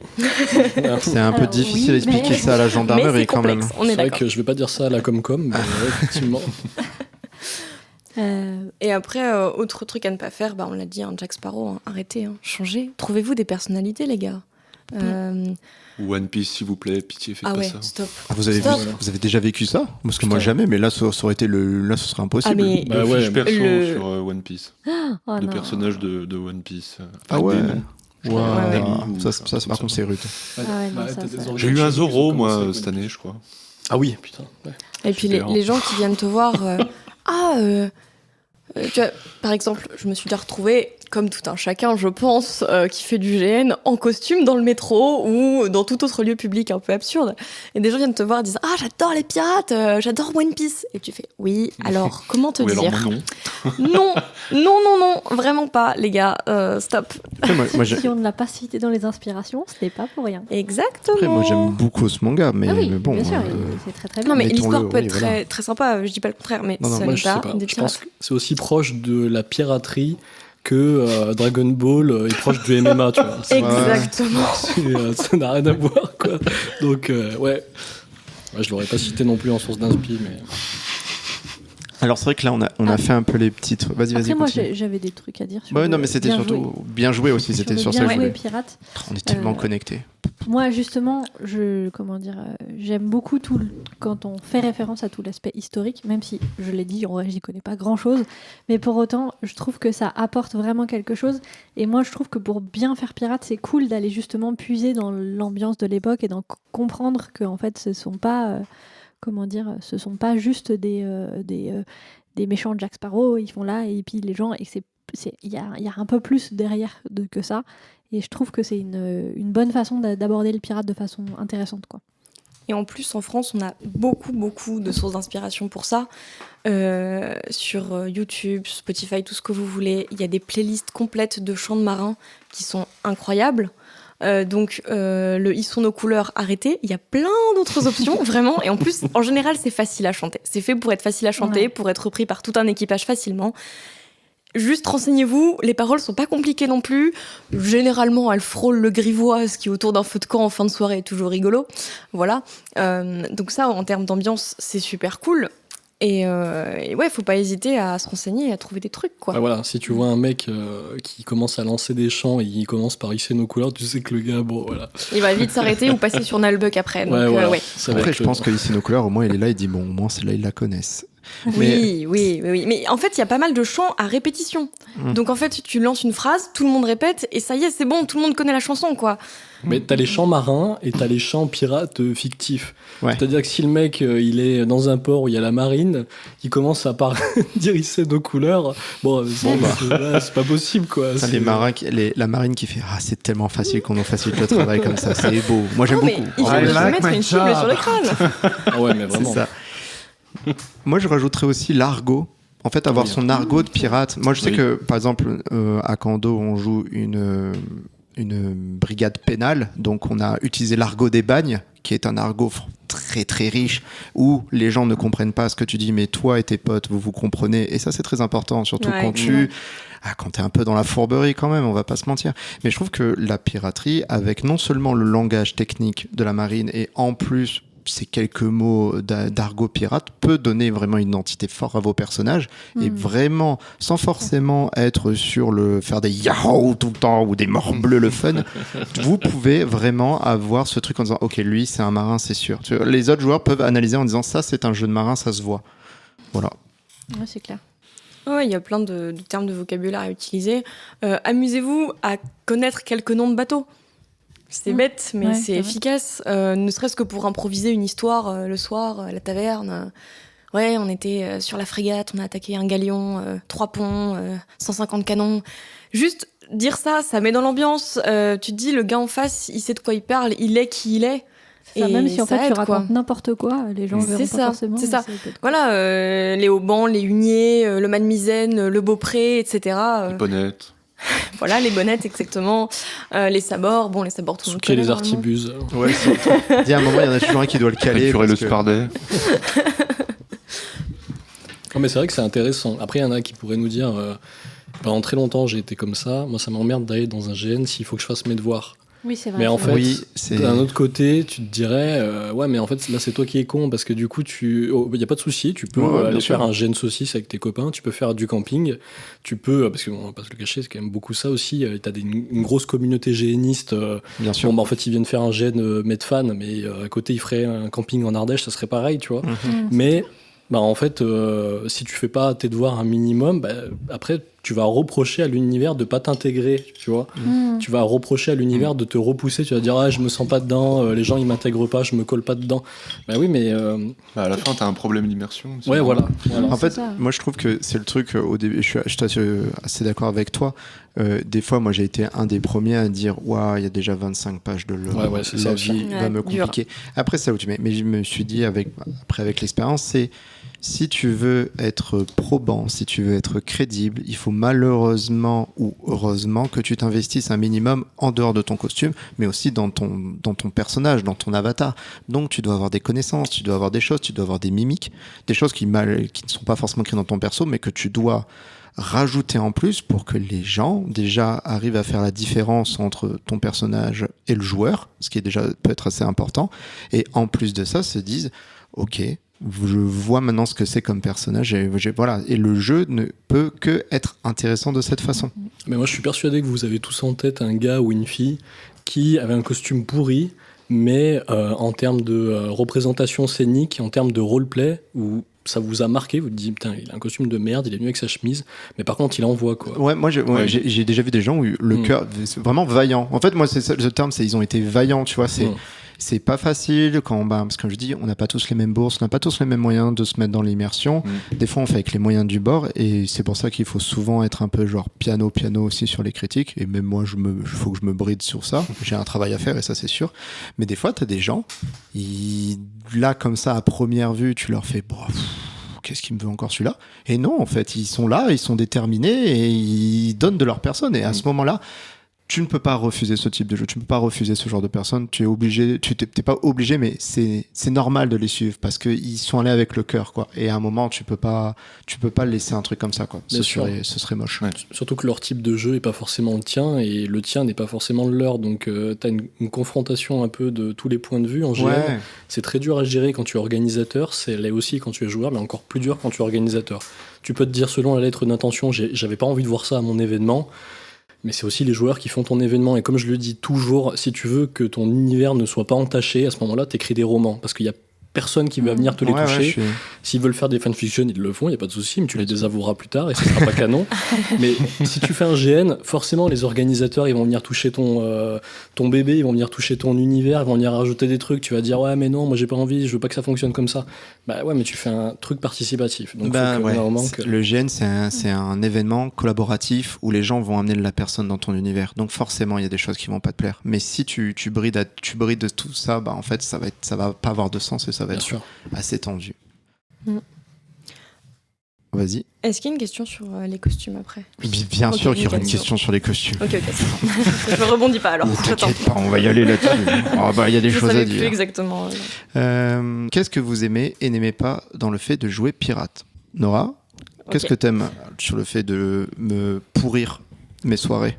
C'est un peu Alors, difficile oui, d'expliquer mais- ça à la Mais gendarmerie c'est quand même. complexe, on est C'est vrai d'accord. que je vais pas dire ça à la Comcom, mais effectivement. Et après, autre truc à ne pas faire, on l'a dit, hein, Jack Sparrow, hein, arrêtez, hein, changez. Trouvez-vous des personnalités, les gars. One Piece, s'il vous plaît, pitié, faites Ah pas ouais, ça. stop. Ah, vous avez Stop. déjà vécu ça? Parce que moi Putain. jamais, mais là, ça aurait été là, ce serait impossible. Ah mais Bah Le ouais, fiche perso le- sur One Piece. Oh Le non. personnage de One Piece. Ah ouais. Des noms. Waouh. Ouais, ouais. Ça, par contre, c'est rude. Ah ouais, non, ça, ça. J'ai eu un Zoro, moi, cette année, je crois. Ah oui, putain. Ouais. Et puis les, Super. les gens qui viennent te voir, tu vois, par exemple, je me suis déjà retrouvée, comme tout un chacun, je pense, qui fait du GN en costume dans le métro ou dans tout autre lieu public un peu absurde. Et des gens viennent te voir et disent ah j'adore les pirates, j'adore One Piece. Et tu fais oui, alors comment te Oui, alors dire moi, non. Non, vraiment pas, les gars, stop. Après, moi, Si on ne l'a pas cité dans les inspirations, ce n'est pas pour rien. Exactement. après, moi, j'aime beaucoup ce manga, mais, Ah oui, mais bon. bien sûr, c'est très très bien. Non mais mettons-le, l'histoire peut oui, être voilà. très, très sympa, je dis pas le contraire, mais Non, non, ce Moi, n'est je sais pas pas. des Je pense pirates. que c'est aussi proche de la piraterie que Dragon Ball est proche du MMA, tu vois. Exactement. Ça n'a rien à voir, quoi. Donc, ouais. Je l'aurais pas cité non plus en source d'inspi, mais. Alors, c'est vrai que là, on a fait un peu les petites. Vas-y, Après, moi, continue. j'avais des trucs à dire sur. Ouais, non, mais c'était bien surtout joué. bien joué aussi. C'était le sur ça bien que je joué voulais. pirate. On est tellement Euh, connectés. Moi, justement, j'aime beaucoup quand on fait référence à tout l'aspect historique, même si, je l'ai dit, en vrai, j'y connais pas grand-chose, mais pour autant, je trouve que ça apporte vraiment quelque chose. Et moi, je trouve que pour bien faire pirate, c'est cool d'aller justement puiser dans l'ambiance de l'époque et d'en comprendre que, en fait, ce sont pas, ce sont pas juste des méchants Jack Sparrow, ils font là, et puis les gens, et il y a un peu plus derrière que ça. Et je trouve que c'est une bonne façon d'aborder le pirate de façon intéressante, quoi. Et en plus, en France, on a beaucoup de sources d'inspiration pour ça. Sur YouTube, Spotify, tout ce que vous voulez. Il y a des playlists complètes de chants de marins qui sont incroyables. Donc, le Ils sont nos couleurs, arrêtez. Il y a plein d'autres options, vraiment. Et en plus, en général, c'est facile à chanter. C'est fait pour être facile à chanter, Ouais. pour être repris par tout un équipage facilement. Juste renseignez-vous, les paroles sont pas compliquées non plus. Généralement, elles frôlent le grivois, ce qui autour d'un feu de camp en fin de soirée est toujours rigolo. Voilà. Donc ça, en termes d'ambiance, c'est super cool. Et ouais, faut pas hésiter à se renseigner et à trouver des trucs, quoi. Ah, voilà, si tu vois un mec qui commence à lancer des chants et il commence par hisser nos couleurs, tu sais que le gars, bon, voilà. Il va vite s'arrêter ou passer sur Nalbuck après. Donc, voilà. ouais. Ça va Après, être je pense que ici nos couleurs, au moins, il est là, il dit bon, au moins, celle-là, ils la connaissent. Oui. Mais en fait, il y a pas mal de chants à répétition. Donc en fait, tu lances une phrase, tout le monde répète, et ça y est, c'est bon, tout le monde connaît la chanson, quoi. Mais t'as les chants marins et t'as les chants pirates fictifs. Ouais. C'est-à-dire que si le mec il est dans un port où il y a la marine, il commence à dire hisser nos couleurs, c'est pas possible, quoi. Putain, C'est- les marins, la marine qui fait ah c'est tellement facile qu'on nous facilite le travail comme ça, c'est beau. Moi j'aime Non, mais beaucoup. il faut En vrai, se like mettre my une cible job. sur le crâne. Ah ouais, mais c'est vraiment. ça. Moi je rajouterais aussi l'argot. En fait, avoir Oui. son argot de pirate. Moi je sais Oui. que par exemple à Kando on joue une brigade pénale, donc on a utilisé l'argot des bagnes, qui est un argot très très riche, où les gens ne comprennent pas ce que tu dis, mais toi et tes potes, vous comprenez, et ça c'est très important, surtout Ouais, quand t'es un peu dans la fourberie quand même, on va pas se mentir. Mais je trouve que la piraterie, avec non seulement le langage technique de la marine, et en plus ces quelques mots d'argot pirate peut donner vraiment une identité forte à vos personnages et vraiment, sans forcément être sur faire des yahoo tout le temps ou des morts bleus le fun, vous pouvez vraiment avoir ce truc en disant ok, lui c'est un marin, c'est sûr. Les autres joueurs peuvent analyser en disant ça c'est un jeu de marin, ça se voit. Voilà. Ouais, c'est clair. Ouais, il y a plein de termes de vocabulaire à utiliser. Amusez-vous à connaître quelques noms de bateaux. C'est bête, mais Ouais, c'est c'est vrai. efficace. Ne serait-ce que pour improviser une histoire le soir, à la taverne. Ouais, on était sur la frégate, on a attaqué un galion, 3 ponts, 150 canons. Juste dire ça, ça met dans l'ambiance. Tu te dis, le gars en face, il sait de quoi il parle, il est qui il est. C'est ça, Et même si en ça fait tu aide, quoi. racontes n'importe quoi, les gens C'est verront ça, pas forcément. c'est mais ça. peut être- Voilà, les haubans, les huniers, le manmisen, le beaupré, etc. Les bonnettes. Voilà, les bonnettes, exactement. Les sabords, bon, les sabords, tout le monde Souquet les connaît, normalement. artibuses. Ouais, il y a un moment, il y en a toujours un qui doit le caler. Récurer le parce que- spardet. Non, mais c'est vrai que c'est intéressant. Après, il y en a qui pourraient nous dire pendant très longtemps, j'ai été comme ça. Moi, ça m'emmerde d'aller dans un GN s'il faut que je fasse mes devoirs. Oui, c'est vrai. Mais en c'est fait, vrai. Oui, c'est- d'un autre côté, tu te dirais, ouais, mais en fait, là, c'est toi qui es con parce que du coup, il n'y a pas de souci. Tu peux Ouais, ouais, aller bien faire sûr. un GN saucisse avec tes copains. Tu peux faire du camping. Tu peux, parce qu'on va pas se le cacher, c'est quand même beaucoup ça aussi. Tu as une grosse communauté GNiste. bien sûr. Bon, bah, en fait, ils viennent faire un GN Medfan, mais à côté, ils feraient un camping en Ardèche, ça serait pareil, tu vois. Mais bah, en fait, si tu fais pas tes devoirs un minimum, bah, après, tu vas reprocher à l'univers de pas t'intégrer, tu vois. Tu vas reprocher à l'univers de te repousser, tu vas dire ah je me sens pas dedans, les gens ils m'intègrent pas, je me colle pas dedans. Bah oui mais Bah, à la fin, t'as un problème d'immersion. c'est ouais normal. voilà. En fait, c'est ça. moi je trouve que c'est le truc au début. Je suis assez d'accord avec toi. Des fois, moi j'ai été un des premiers à dire waouh, il y a déjà 25 pages de lore. Ouais, c'est ça La aussi. vie va Ouais, me dur. compliquer. Après, c'est là où tu mets. Mais je me suis dit avec l'expérience, c'est si tu veux être probant, si tu veux être crédible, il faut malheureusement ou heureusement que tu t'investisses un minimum en dehors de ton costume, mais aussi dans ton personnage, dans ton avatar. Donc tu dois avoir des connaissances, tu dois avoir des choses, tu dois avoir des mimiques, des choses qui ne sont pas forcément écrites dans ton perso, mais que tu dois rajouter en plus pour que les gens déjà arrivent à faire la différence entre ton personnage et le joueur, ce qui est déjà peut être assez important, et en plus de ça se disent ok, je vois maintenant ce que c'est comme personnage voilà, et le jeu ne peut que être intéressant de cette façon. Mais moi je suis persuadé que vous avez tous en tête un gars ou une fille qui avait un costume pourri, mais en termes de représentation scénique, en termes de roleplay, où ça vous a marqué, vous vous dites putain il a un costume de merde, il est venu avec sa chemise, mais par contre il envoie quoi. Ouais, moi j'ai déjà vu des gens où le cœur, c'est vraiment vaillant. En fait, moi c'est ça, le terme, c'est ils ont été vaillants, tu vois, c'est pas facile parce que comme je dis, on n'a pas tous les mêmes bourses, on n'a pas tous les mêmes moyens de se mettre dans l'immersion. Des fois, on fait avec les moyens du bord, et c'est pour ça qu'il faut souvent être un peu genre piano aussi sur les critiques. Et même moi, faut que je me bride sur ça. J'ai un travail à faire, et ça c'est sûr. Mais des fois, t'as des gens, là comme ça à première vue, tu leur fais qu'est-ce qu'il me veut encore celui-là? Et non, en fait, ils sont là, ils sont déterminés et ils donnent de leur personne. Et à ce moment-là, tu ne peux pas refuser ce type de jeu, tu ne peux pas refuser ce genre de personnes. Tu es obligé, t'es pas obligé, mais c'est normal de les suivre parce qu'ils sont allés avec le cœur, quoi. Et à un moment, tu peux pas laisser un truc comme ça, quoi. Bien sûr. Ce serait moche. Ouais. Surtout que leur type de jeu est pas forcément le tien et le tien n'est pas forcément le leur, donc t'as une confrontation un peu de tous les points de vue en GN. Ouais. C'est très dur à gérer quand tu es organisateur, c'est là aussi quand tu es joueur, mais encore plus dur quand tu es organisateur. Tu peux te dire selon la lettre d'intention, j'avais pas envie de voir ça à mon événement, mais c'est aussi les joueurs qui font ton événement. Et comme je le dis toujours, si tu veux que ton univers ne soit pas entaché, à ce moment-là, t'écris des romans, parce qu'il y a personne qui va venir te les Ouais, toucher. ouais, S'ils veulent faire des fanfictions, ils le font, il n'y a pas de souci, mais tu les désavoueras plus tard et ce sera pas canon. Mais si tu fais un GN, forcément, les organisateurs, ils vont venir toucher ton bébé, ils vont venir toucher ton univers, ils vont venir rajouter des trucs. Tu vas dire, ouais, mais non, moi j'ai pas envie, je veux pas que ça fonctionne comme ça. Bah ouais, mais tu fais un truc participatif. Donc, faut que, ouais. un moment que... Le GN, c'est un événement collaboratif où les gens vont amener de la personne dans ton univers. Donc forcément, il y a des choses qui vont pas te plaire. Mais si tu brides de tout ça, bah en fait, ça va pas avoir de sens et ça va Bien être sûr. assez tendu. Mm. Vas-y. Est-ce qu'il y a une question sur les costumes après? Bien Ok, sûr qu'il y aura une nickel. question sur les costumes. Ok, c'est bon. Je rebondis pas alors. J'attends. T'inquiète pas, on va y aller là-dessus. Oh, bah, il y a des Je choses savais à plus dire. exactement. Qu'est-ce que vous aimez et n'aimez pas dans le fait de jouer pirate? Nora, qu'est-ce Ok. que t'aimes sur le fait de me pourrir mes soirées?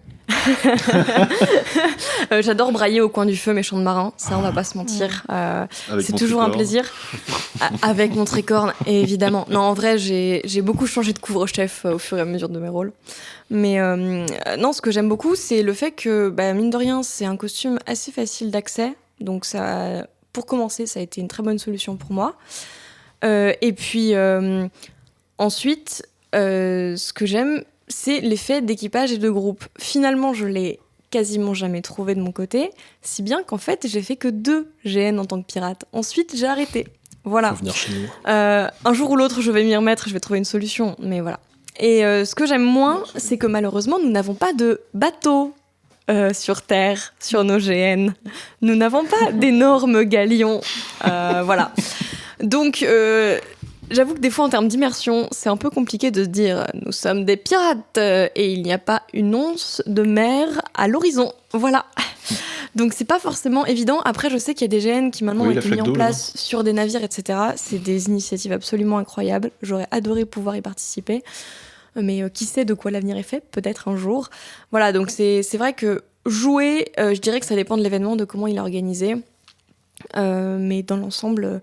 J'adore brailler au coin du feu mes champs de marins, ça on va pas se mentir. C'est toujours un plaisir. Avec mon tricorne, évidemment. Non, en vrai, j'ai beaucoup changé de couvre-chef au fur et à mesure de mes rôles. Mais non, ce que j'aime beaucoup, c'est le fait que, mine de rien, c'est un costume assez facile d'accès. Donc ça, pour commencer, ça a été une très bonne solution pour moi. Et puis ensuite, ce que j'aime, c'est l'effet d'équipage et de groupe. Finalement, je l'ai quasiment jamais trouvé de mon côté, si bien qu'en fait, j'ai fait que 2 GN en tant que pirate. Ensuite, j'ai arrêté. Voilà. Faut venir chez nous. Un jour ou l'autre, je vais m'y remettre, je vais trouver une solution, mais voilà. Et ce que j'aime moins, c'est que malheureusement, nous n'avons pas de bateau sur Terre, sur nos GN. Nous n'avons pas d'énormes galions. Voilà. Donc, j'avoue que des fois, en termes d'immersion, c'est un peu compliqué de se dire « nous sommes des pirates et il n'y a pas une once de mer à l'horizon ». Voilà. Donc, c'est pas forcément évident. Après, je sais qu'il y a des GN qui maintenant ont été mis en place sur des navires, etc. C'est des initiatives absolument incroyables. J'aurais adoré pouvoir y participer. Mais qui sait de quoi l'avenir est fait, peut-être un jour. Voilà, donc c'est vrai que jouer, je dirais que ça dépend de l'événement, de comment il est organisé. Mais dans l'ensemble,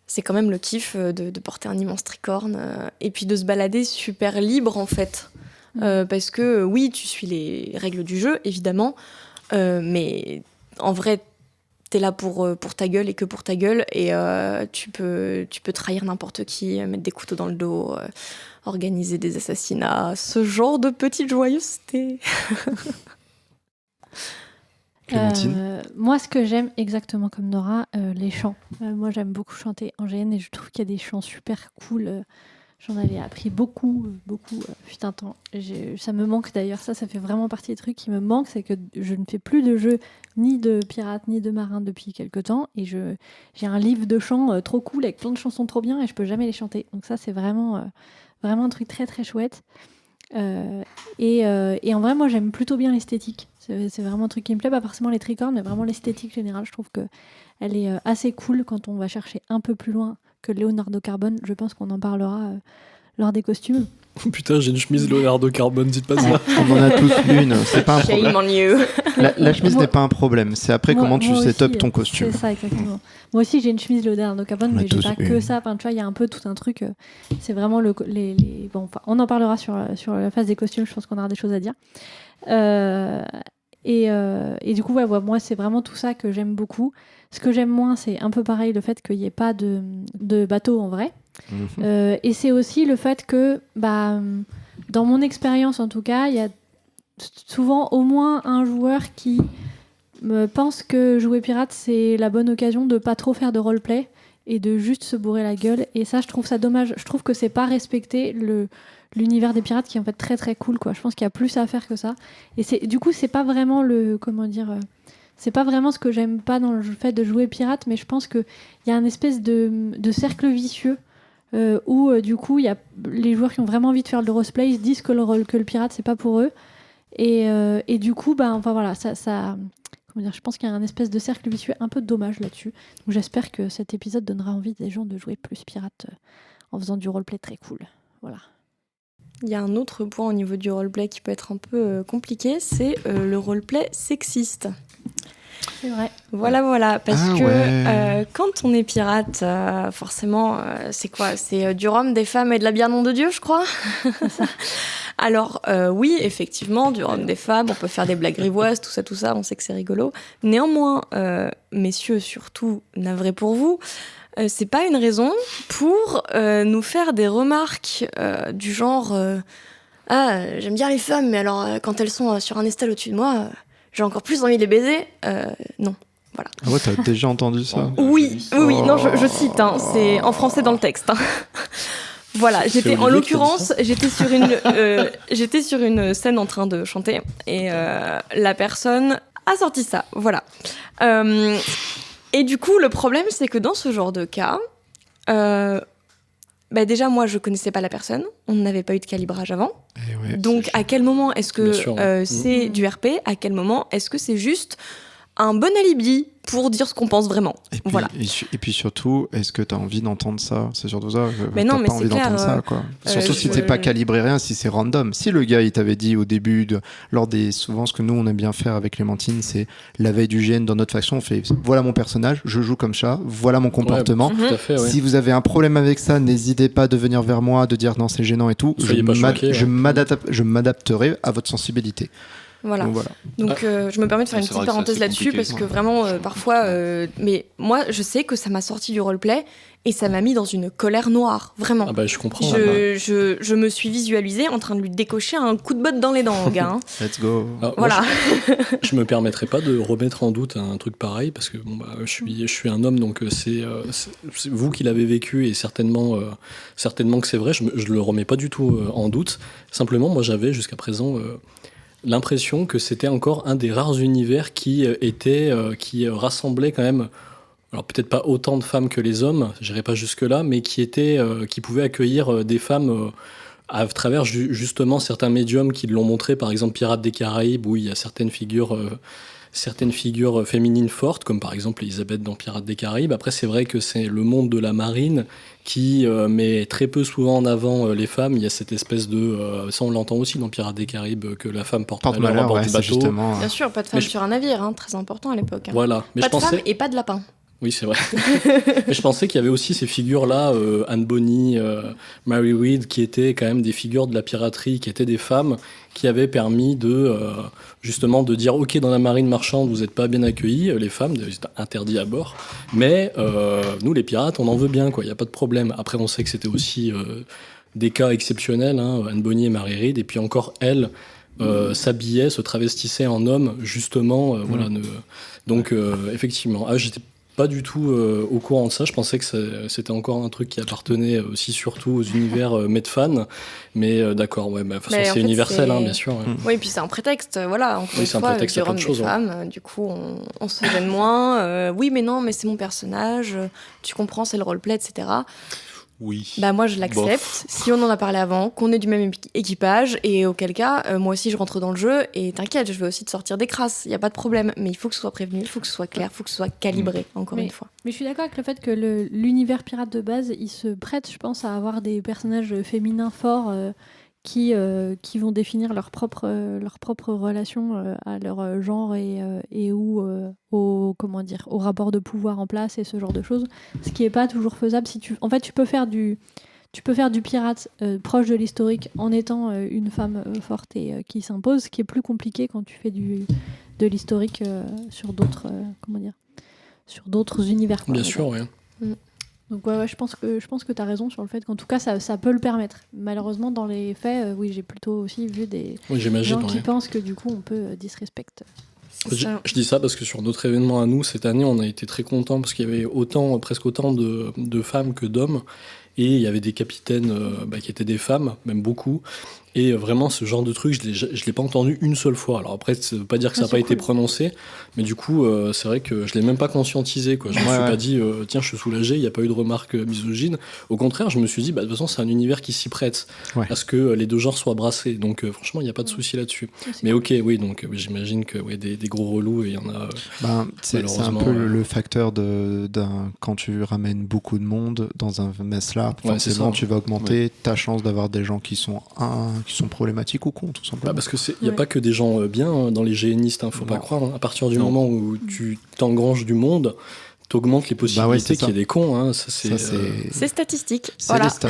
c'est quand même le kiff de porter un immense tricorne et puis de se balader super libre, en fait. Parce que, oui, tu suis les règles du jeu, évidemment, mais en vrai, t'es là pour ta gueule et que pour ta gueule, et tu peux trahir n'importe qui, mettre des couteaux dans le dos, organiser des assassinats, ce genre de petite joyeuseté. Moi, ce que j'aime, exactement comme Nora, les chants. Moi, j'aime beaucoup chanter en GN et je trouve qu'il y a des chants super cool. J'en avais appris beaucoup. Fut un temps. Ça me manque d'ailleurs, ça fait vraiment partie des trucs qui me manquent, c'est que je ne fais plus de jeux ni de pirates ni de marins depuis quelques temps, et j'ai un livre de chants trop cool avec plein de chansons trop bien et je peux jamais les chanter. Donc ça, c'est vraiment un truc très très chouette. Et en vrai, moi, j'aime plutôt bien l'esthétique. C'est vraiment un truc qui me plaît, pas forcément les tricornes, mais vraiment l'esthétique générale. Je trouve qu'elle est assez cool quand on va chercher un peu plus loin que Leonardo Carbone. Je pense qu'on en parlera lors des costumes. Putain, j'ai une chemise Leonardo Carbone, dites pas ça. On en a tous une, c'est pas un problème. Shame on you. La chemise n'est pas un problème, c'est après comment tu set-up ton costume. C'est ça, exactement. Moi aussi, j'ai une chemise Leonardo Carbone, mais j'ai pas que ça. Enfin, tu vois, il y a un peu tout un truc. C'est vraiment bon, on en parlera sur la phase des costumes. Je pense qu'on aura des choses à dire. Et du coup, moi, c'est vraiment tout ça que j'aime beaucoup. Ce que j'aime moins, c'est un peu pareil, le fait qu'il n'y ait pas de bateau en vrai. Et c'est aussi le fait que, dans mon expérience en tout cas, il y a souvent au moins un joueur qui me pense que jouer pirate, c'est la bonne occasion de pas trop faire de roleplay et de juste se bourrer la gueule. Et ça, je trouve ça dommage. Je trouve que c'est pas respecter l'univers des pirates qui est en fait très très cool, quoi. Je pense qu'il y a plus à faire que ça. Et du coup, c'est pas vraiment c'est pas vraiment ce que j'aime pas dans le fait de jouer pirate, mais je pense qu'il y a un espèce de cercle vicieux où du coup, il y a les joueurs qui ont vraiment envie de faire le roleplay, ils se disent que le pirate, c'est pas pour eux. Et du coup, voilà, ça je pense qu'il y a un espèce de cercle vicieux un peu dommage là-dessus. Donc j'espère que cet épisode donnera envie des gens de jouer plus pirate en faisant du roleplay très cool. Voilà. Il y a un autre point au niveau du roleplay qui peut être un peu compliqué, c'est le roleplay sexiste. C'est vrai. Voilà, parce que quand on est pirate, forcément, c'est quoi ? C'est du rhum, des femmes et de la bière, nom de Dieu, je crois. C'est ça. Alors, oui, effectivement, du rhum, des femmes, on peut faire des blagues grivoises, tout ça, on sait que c'est rigolo. Néanmoins, messieurs, surtout, navré pour vous, c'est pas une raison pour nous faire des remarques du genre ah, j'aime bien les femmes, mais alors quand elles sont sur un estal au-dessus de moi, j'ai encore plus envie de les baiser. Non, voilà. Ah ouais, t'as déjà entendu ça ? Oui, non, je cite, hein, c'est en français dans le texte. Hein. Voilà, en l'occurrence, j'étais sur une scène en train de chanter et la personne a sorti ça, voilà. Et du coup, le problème, c'est que dans ce genre de cas, déjà, moi, je connaissais pas la personne, on n'avait pas eu de calibrage avant. Ouais, donc, à quel moment est-ce que c'est du RP ? À quel moment est-ce que c'est juste un bon alibi pour dire ce qu'on pense vraiment. Et puis, Voilà. et puis surtout, est-ce que tu as envie d'entendre ça? C'est surtout ça. Mais non, T'as mais pas c'est envie clair, d'entendre ça, quoi. Surtout si t'es pas calibré rien, si c'est random. Si le gars, il t'avait dit au début, souvent ce que nous, on aime bien faire avec Clémentine, c'est la veille du GN dans notre faction, on fait voilà mon personnage, je joue comme ça, voilà mon comportement. Ouais, tout à fait, ouais. Si vous avez un problème avec ça, n'hésitez pas de venir vers moi, de dire non, c'est gênant et tout. Soyez pas choqués, Je m'adapterai à votre sensibilité. Voilà. Donc, voilà. Donc je me permets de faire une C'est vrai petite que c'est parenthèse assez là-dessus compliqué. parce que vraiment parfois mais moi je sais que ça m'a sorti du roleplay et ça m'a mis dans une colère noire, vraiment. Ah bah je comprends. Je me suis visualisée en train de lui décocher un coup de botte dans les dents au gars. Hein. Let's go. Alors, Voilà. moi, je me permettrais pas de remettre en doute un truc pareil parce que bon, bah, je suis un homme, donc c'est vous qui l'avez vécu et certainement que c'est vrai. Je le remets pas du tout en doute. Simplement, moi j'avais jusqu'à présent l'impression que c'était encore un des rares univers qui rassemblait quand même, alors peut-être pas autant de femmes que les hommes, j'irai pas jusque là, mais qui pouvait accueillir des femmes à travers justement certains médiums qui l'ont montré, par exemple Pirates des Caraïbes, où il y a certaines figures féminines fortes, comme par exemple Elisabeth dans Pirates des Caraïbes. Après, c'est vrai que c'est le monde de la marine qui met très peu souvent en avant les femmes. Il y a cette espèce de... ça, on l'entend aussi dans Pirates des Caraïbes, que la femme porte malheur à bord du c'est bateau. justement. Bien sûr, pas de femme sur un navire, hein, très important à l'époque. Hein. Voilà. Mais Pas je de pensais... femme et pas de lapin. Oui, c'est vrai. Mais je pensais qu'il y avait aussi ces figures-là, Anne Bonny, Mary Read, qui étaient quand même des figures de la piraterie, qui étaient des femmes qui avaient permis justement de dire ok, dans la marine marchande vous n'êtes pas bien accueillis, les femmes c'est interdit à bord, mais nous les pirates on en veut bien, quoi, il n'y a pas de problème. Après on sait que c'était aussi des cas exceptionnels, hein, Anne Bonny et Mary Read, et puis encore elle s'habillait, se travestissait en homme justement, voilà. Donc effectivement, j'étais pas du tout au courant de ça. Je pensais que c'était encore un truc qui appartenait aussi surtout aux univers Medfan. Mais d'accord, ouais, bah, de toute façon, c'est universel, hein, bien sûr. Ouais. Oui, puis c'est un prétexte, voilà. Encore Oui, une c'est un fois, prétexte à plein de des choses. femmes, du coup, on se gêne moins. Oui, mais non, mais c'est mon personnage. Tu comprends, c'est le roleplay, etc. Oui. Bah moi je l'accepte, Bof. si on en a parlé avant, qu'on est du même équipage, et auquel cas, moi aussi je rentre dans le jeu, et t'inquiète, je vais aussi te sortir des crasses, y a pas de problème, mais il faut que ce soit prévenu, il faut que ce soit clair, il faut que ce soit calibré, encore une fois. Mais je suis d'accord avec le fait que l'univers pirate de base, il se prête, je pense, à avoir des personnages féminins forts qui vont définir leur propre relation à leur genre et au rapport de pouvoir en place et ce genre de choses, ce qui est pas toujours faisable. En fait, tu peux faire du pirate proche de l'historique en étant une femme forte et qui s'impose, ce qui est plus compliqué quand tu fais de l'historique sur d'autres univers, quoi, Bien sûr, oui. Donc ouais, je pense que tu as raison sur le fait qu'en tout cas ça peut le permettre. Malheureusement dans les faits, oui, j'ai plutôt aussi vu des gens qui pensent que du coup on peut disrespect. Je dis ça parce que sur notre événement à nous cette année, on a été très contents parce qu'il y avait presque autant de femmes que d'hommes, et il y avait des capitaines qui étaient des femmes, même beaucoup. Et vraiment, ce genre de truc, je l'ai pas entendu une seule fois. Alors après, ça veut pas dire que ça n'a pas été prononcé, mais du coup, c'est vrai que je l'ai même pas conscientisé, quoi. Je me suis pas dit, tiens, je suis soulagé, il n'y a pas eu de remarques misogynes. Au contraire, je me suis dit, de toute façon, c'est un univers qui s'y prête à ce que les deux genres soient brassés. Donc franchement, il n'y a pas de souci là-dessus. Mais ok, oui, donc j'imagine que des gros relous, il y en a. C'est un peu le facteur quand tu ramènes beaucoup de monde dans un mess là, forcément, tu vas augmenter ta chance d'avoir des gens qui sont problématiques ou con, tout simplement. Parce qu'il n'y a pas que des gens bien dans les génistes, faut pas croire. À partir du moment où tu t'engranges du monde, t'augmentes les possibilités qu'il y ait des cons. C'est statistique. C'est les stats.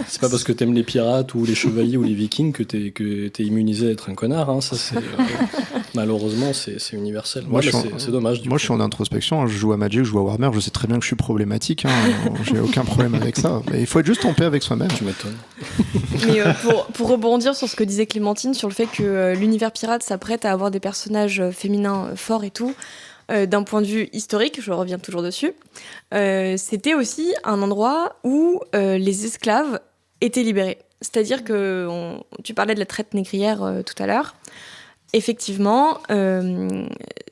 C'est pas parce que t'aimes les pirates ou les chevaliers ou les vikings que t'es immunisé à être un connard. Ça, c'est, malheureusement, c'est universel. C'est dommage. Moi, je suis en introspection. Je joue à Magic, je joue à Warhammer. Je sais très bien que je suis problématique. J'ai aucun problème avec ça. Mais il faut être juste en paix avec soi-même. Tu m'étonnes. Mais pour rebondir sur ce que disait Clémentine, sur le fait que l'univers pirate s'apprête à avoir des personnages féminins forts et tout, d'un point de vue historique, je reviens toujours dessus, c'était aussi un endroit où les esclaves étaient libérés. C'est-à-dire que tu parlais de la traite négrière tout à l'heure. Effectivement,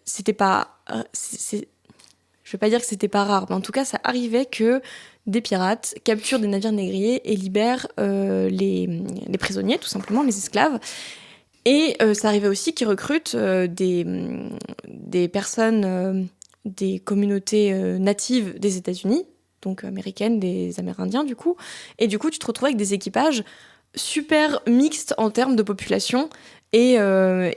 c'était pas... je vais pas dire que c'était pas rare, mais en tout cas, ça arrivait que des pirates capturent des navires négriers et libèrent les prisonniers, tout simplement, les esclaves. Et ça arrivait aussi qu'ils recrutent des personnes, des communautés natives des États-Unis, donc américaines, des Amérindiens du coup. Et du coup, tu te retrouves avec des équipages super mixtes en termes de population. Et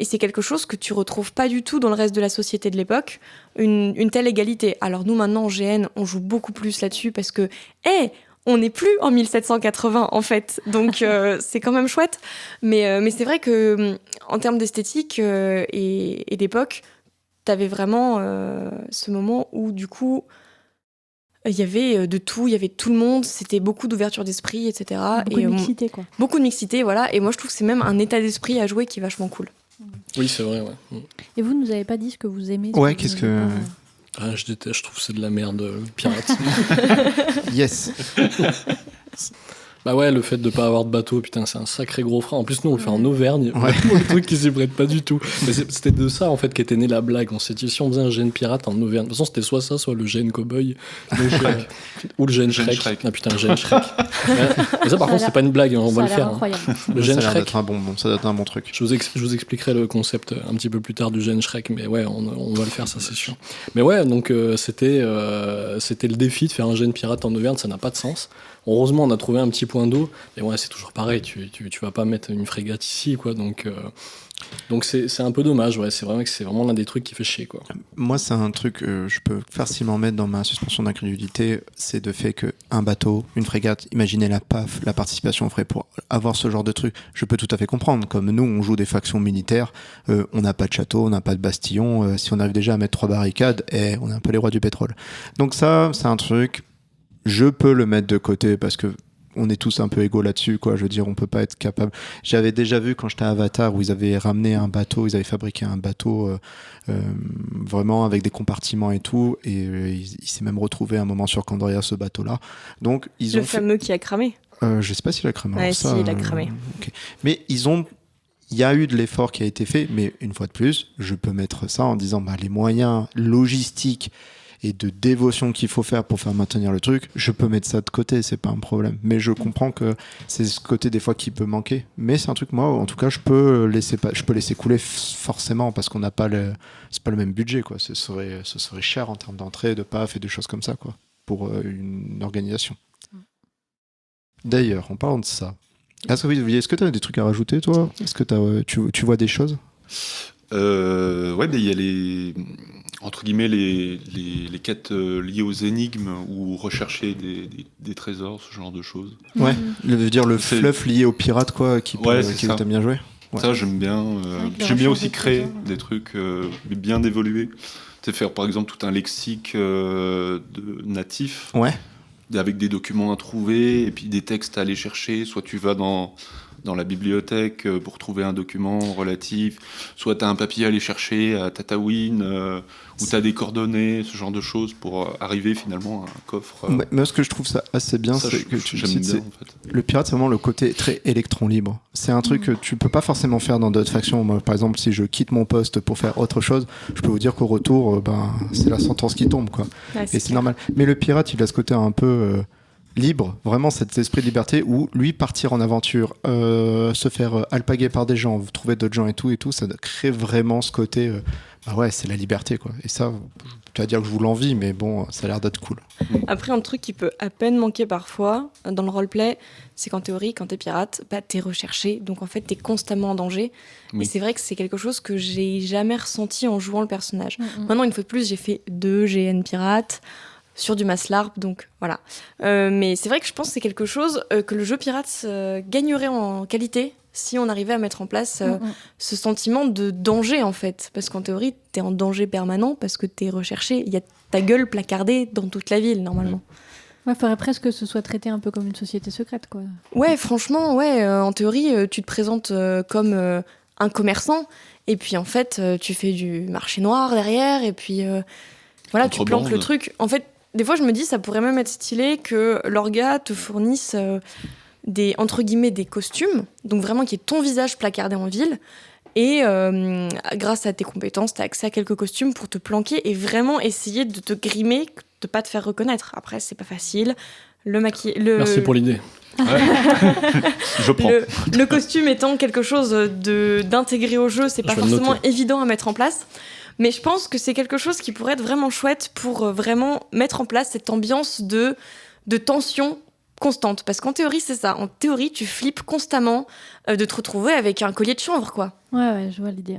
c'est quelque chose que tu retrouves pas du tout dans le reste de la société de l'époque, une telle égalité. Alors nous, maintenant, en GN, on joue beaucoup plus là-dessus parce que, on n'est plus en 1780 en fait, donc c'est quand même chouette. Mais c'est vrai que en termes d'esthétique et d'époque, t'avais vraiment ce moment où du coup il y avait de tout, il y avait tout le monde, c'était beaucoup d'ouverture d'esprit, etc. Beaucoup de mixité, quoi. Beaucoup de mixité, voilà. Et moi je trouve que c'est même un état d'esprit à jouer qui est vachement cool. Oui, c'est vrai, ouais. Et vous nous avez pas dit ce que vous aimez. Ouais, qu'est-ce que... Ah, je déteste, je trouve que c'est de la merde, le pirate. Yes. Bah ouais, le fait de pas avoir de bateau, putain, c'est un sacré gros frein. En plus, nous, on le fait en Auvergne. Vraiment le truc qui s'y prête pas du tout. Mais c'était de ça, en fait, qu'était née la blague. On s'est dit, si on faisait un GN pirate en Auvergne. De toute façon, c'était soit ça, soit le GN cowboy. Ou le GN Shrek. Ah putain, le GN Shrek. Mais ça, par contre, c'est pas une blague, on va le faire. Incroyable. Le GN Ça a l'air Shrek. d'être ça doit être un bon truc. Je vous expliquerai le concept un petit peu plus tard du GN Shrek, mais ouais, on va le faire, ça c'est sûr. Mais ouais, donc c'était le défi de faire un GN pirate en Auvergne, ça n'a pas de sens. Heureusement, on a trouvé un petit point d'eau, mais ouais, c'est toujours pareil, tu vas pas mettre une frégate ici, quoi, donc c'est un peu dommage, ouais, c'est vraiment l'un des trucs qui fait chier, quoi. Moi, c'est un truc, je peux facilement mettre dans ma suspension d'incrédulité, c'est de fait qu'un bateau, une frégate, imaginez la PAF, la participation ferait pour avoir ce genre de truc. Je peux tout à fait comprendre. Comme nous, on joue des factions militaires, on n'a pas de château, on n'a pas de bastion. Si on arrive déjà à mettre 3 barricades, on est un peu les rois du pétrole. Donc ça, c'est un truc, je peux le mettre de côté parce que on est tous un peu égaux là-dessus, quoi. Je veux dire, on peut pas être capable. J'avais déjà vu quand j'étais à Avatar où ils avaient ramené un bateau, ils avaient fabriqué un bateau vraiment avec des compartiments et tout, et il s'est même retrouvé un moment sur Candria, ce bateau-là. Donc ils ont fameux qui a cramé. Je sais pas s'il a cramé. Ouais, si, il a cramé. Okay. Mais il y a eu de l'effort qui a été fait, mais une fois de plus, je peux mettre ça en disant les moyens logistiques et de dévotion qu'il faut faire pour faire maintenir le truc, je peux mettre ça de côté, c'est pas un problème. Mais je comprends que c'est ce côté des fois qui peut manquer. Mais c'est un truc, moi, en tout cas, je peux laisser couler forcément parce qu'on n'a pas c'est pas le même budget, quoi. Ce serait cher en termes d'entrée, de PAF et de choses comme ça, quoi, pour une organisation. D'ailleurs, en parlant de ça, est-ce que tu as des trucs à rajouter, toi ? Est-ce que tu vois des choses ? Ouais, mais il y a entre guillemets les quêtes liées aux énigmes ou rechercher des trésors, ce genre de choses. Ouais, le fluff lié aux pirates, quoi, qui t'aime bien jouer. Ouais. Ça, j'aime bien. J'aime bien aussi créer des trucs, bien évoluer. C'est faire par exemple tout un lexique natif. Ouais. Avec des documents à trouver et puis des textes à aller chercher. Soit tu vas dans la bibliothèque pour trouver un document relatif, soit tu as un papier à aller chercher à Tatooine, où tu as des coordonnées, ce genre de choses, pour arriver finalement à un coffre. Mais ce que je trouve ça assez bien, c'est que j'aime bien, en fait. Le pirate, c'est vraiment le côté très électron libre. C'est un truc que tu peux pas forcément faire dans d'autres factions. Moi, par exemple, si je quitte mon poste pour faire autre chose, je peux vous dire qu'au retour, c'est la sentence qui tombe, quoi. Ouais, et c'est normal. Mais le pirate, il a ce côté un peu... libre, vraiment cet esprit de liberté où lui partir en aventure, se faire alpaguer par des gens, trouver d'autres gens et tout, ça crée vraiment ce côté c'est la liberté, quoi. Et ça, tu vas dire que je vous l'envie, mais bon, ça a l'air d'être cool. Après, un truc qui peut à peine manquer parfois dans le roleplay, c'est qu'en théorie, quand t'es pirate, t'es recherché, donc en fait t'es constamment en danger. Oui. Et c'est vrai que c'est quelque chose que j'ai jamais ressenti en jouant le personnage. Maintenant, une fois de plus, j'ai fait 2 GN pirates sur du Maslarp, donc voilà. Mais c'est vrai que je pense que c'est quelque chose que le jeu pirate gagnerait en qualité si on arrivait à mettre en place ce sentiment de danger, en fait. Parce qu'en théorie, t'es en danger permanent parce que t'es recherché. Il y a ta gueule placardée dans toute la ville, normalement. Ouais, faudrait presque que ce soit traité un peu comme une société secrète, quoi. Ouais, franchement, ouais. En théorie, tu te présentes comme un commerçant, et puis en fait, tu fais du marché noir derrière, et puis voilà, tu planques le truc. En fait, des fois, je me dis, ça pourrait même être stylé que l'orga te fournisse entre guillemets, des costumes, donc vraiment qui est ton visage placardé en ville, et grâce à tes compétences, tu as accès à quelques costumes pour te planquer et vraiment essayer de te grimer, de pas te faire reconnaître. Après, c'est pas facile. Merci pour l'idée. Je prends. Le costume étant quelque chose d'intégrer au jeu, c'est pas Je vais le forcément noter. évident à mettre en place. Mais je pense que c'est quelque chose qui pourrait être vraiment chouette pour vraiment mettre en place cette ambiance de tension constante. Parce qu'en théorie, c'est ça. En théorie, tu flippes constamment de te retrouver avec un collier de chanvre, quoi. Ouais, je vois l'idée.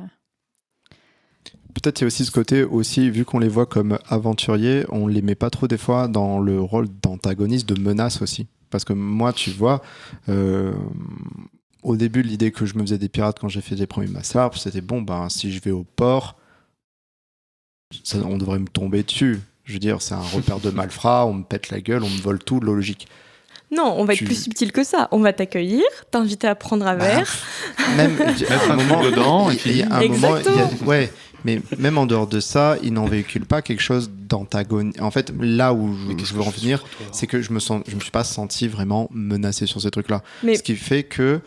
Peut-être il y a aussi ce côté, aussi, vu qu'on les voit comme aventuriers, on les met pas trop des fois dans le rôle d'antagoniste, de menace aussi. Parce que moi, tu vois, au début, l'idée que je me faisais des pirates quand j'ai fait les premiers massacres, c'était bon, ben, si je vais au port, on devrait me tomber dessus. Je veux dire, c'est un repère de malfrats, on me pète la gueule, on me vole tout, logique. Non, on va être plus subtil que ça. On va t'accueillir, t'inviter à prendre un verre. Même Mettre un truc dedans, et puis... ouais, mais même en dehors de ça, ils n'en véhiculent pas quelque chose d'antagoniste. En fait, là où je veux en venir, c'est que je me suis pas senti vraiment menacé sur ces trucs-là. Mais... Ce qui fait que,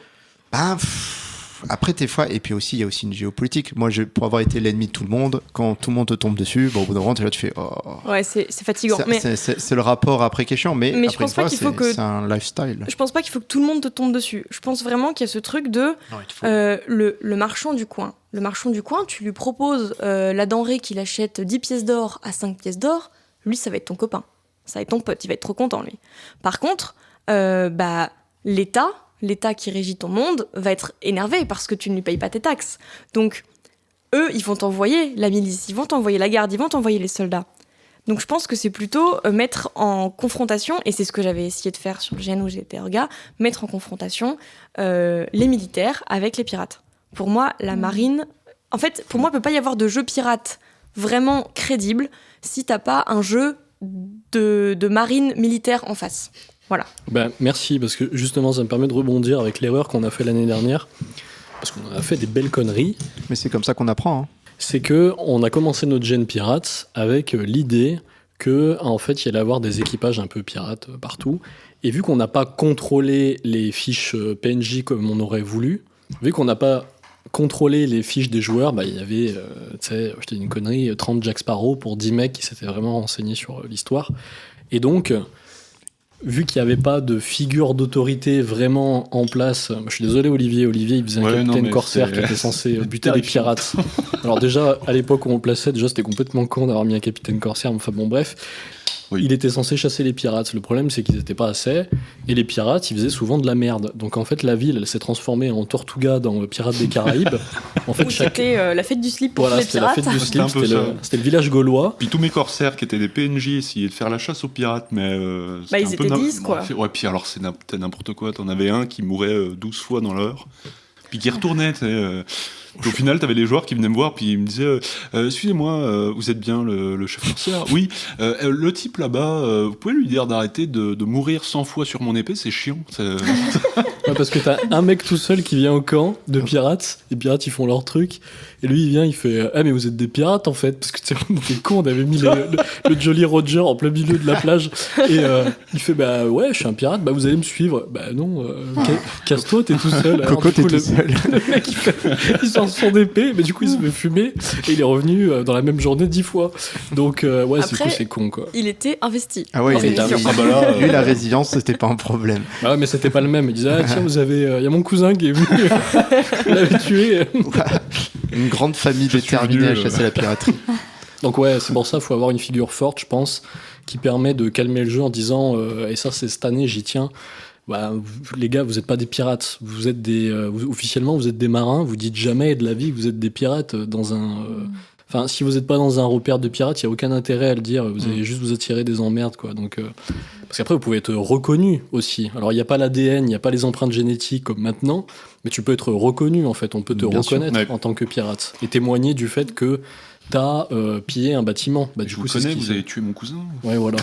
après, des fois, et puis aussi, il y a aussi une géopolitique. Moi, pour avoir été l'ennemi de tout le monde, quand tout le monde te tombe dessus, bon, au bout d'un moment, tu fais oh. Ouais, c'est fatigant. C'est le rapport après qui est chiant, mais je après pense une pas fois, qu'il faut que... c'est un lifestyle. Je pense pas qu'il faut que tout le monde te tombe dessus. Je pense vraiment qu'il y a ce truc de le marchand du coin. Le marchand du coin, tu lui proposes la denrée qu'il achète 10 pièces d'or à 5 pièces d'or, lui, ça va être ton copain. Ça va être ton pote, il va être trop content, lui. Par contre, l'État qui régit ton monde va être énervé parce que tu ne lui payes pas tes taxes. Donc, eux, ils vont t'envoyer la milice, ils vont t'envoyer la garde, ils vont t'envoyer les soldats. Donc, je pense que c'est plutôt mettre en confrontation, et c'est ce que j'avais essayé de faire sur le GN où j'étais orga, mettre en confrontation les militaires avec les pirates. Pour moi, la marine... En fait, pour moi, il ne peut pas y avoir de jeu pirate vraiment crédible si tu n'as pas un jeu de marine militaire en face. Voilà. Ben, merci, parce que justement, ça me permet de rebondir avec l'erreur qu'on a fait l'année dernière, parce qu'on a fait des belles conneries. Mais c'est comme ça qu'on apprend. Hein. C'est qu'on a commencé notre gen pirate avec l'idée qu'en fait, il y allait avoir des équipages un peu pirates partout. Et vu qu'on n'a pas contrôlé les fiches PNJ comme on aurait voulu, vu qu'on n'a pas contrôlé les fiches des joueurs, bah, il y avait, tu sais, je te dis une connerie, 30 Jack Sparrow pour 10 mecs qui s'étaient vraiment renseignés sur l'histoire. Et donc... vu qu'il n'y avait pas de figure d'autorité vraiment en place, je suis désolé Olivier, il faisait un capitaine corsaire qui était censé buter des pirates. Alors déjà, à l'époque où on le plaçait, déjà c'était complètement con d'avoir mis un capitaine corsaire, enfin bon bref. Oui. Il était censé chasser les pirates. Le problème, c'est qu'ils n'étaient pas assez. Et les pirates, ils faisaient souvent de la merde. Donc en fait, la ville, elle s'est transformée en Tortuga dans Pirates des Caraïbes. En fait, c'était la fête du slip pour les pirates. C'était la fête du slip, c'était le village gaulois. Puis tous mes corsaires qui étaient des PNJ essayaient de faire la chasse aux pirates, mais... ils étaient 10, quoi. Ouais, puis alors c'était n'importe quoi. T'en avais un qui mourait 12 fois dans l'heure. Puis qui retournait, tu sais... Au final, t'avais les joueurs qui venaient me voir, puis ils me disaient excusez-moi, vous êtes bien le chef corsaire ? Oui, le type là-bas, vous pouvez lui dire d'arrêter de mourir 100 fois sur mon épée, c'est chiant. Ouais, parce que t'as un mec tout seul qui vient au camp de pirates, les pirates ils font leur truc, et lui il vient, il fait ah mais vous êtes des pirates en fait, parce que on était con, on avait mis le Jolly Roger en plein milieu de la plage, et il fait bah ouais, je suis un pirate, bah vous allez me suivre. Bah non, casse-toi, t'es tout seul. Alors, Coco, t'es tout seul. Le mec il sort son épée, mais du coup il se fait fumer, et il est revenu dans la même journée 10 fois. Donc ouais, après, du coup c'est con quoi. Il était investi. Ah ouais, lui la résilience c'était pas un problème. Ah ouais, mais c'était pas le même. Il disait ah tiens, vous avez, y a mon cousin qui est venu, vous l'avez tué. Une grande famille déterminée à chasser la piraterie. Donc ouais, c'est pour ça, il faut avoir une figure forte, je pense, qui permet de calmer le jeu en disant et ça c'est cette année, j'y tiens. Bah, les gars, vous n'êtes pas des pirates, vous êtes officiellement vous êtes des marins, vous dites jamais de la vie que vous êtes des pirates dans un... Enfin, si vous n'êtes pas dans un repère de pirates, il n'y a aucun intérêt à le dire, vous allez juste vous attirer des emmerdes, quoi. Donc, parce qu'après, vous pouvez être reconnu aussi. Alors, il n'y a pas l'ADN, il n'y a pas les empreintes génétiques comme maintenant, mais tu peux être reconnu, en fait. On peut te reconnaître en tant que pirate et témoigner du fait que t'as pillé un bâtiment. Bah, du coup, vous avez tué mon cousin. Ouais, voilà.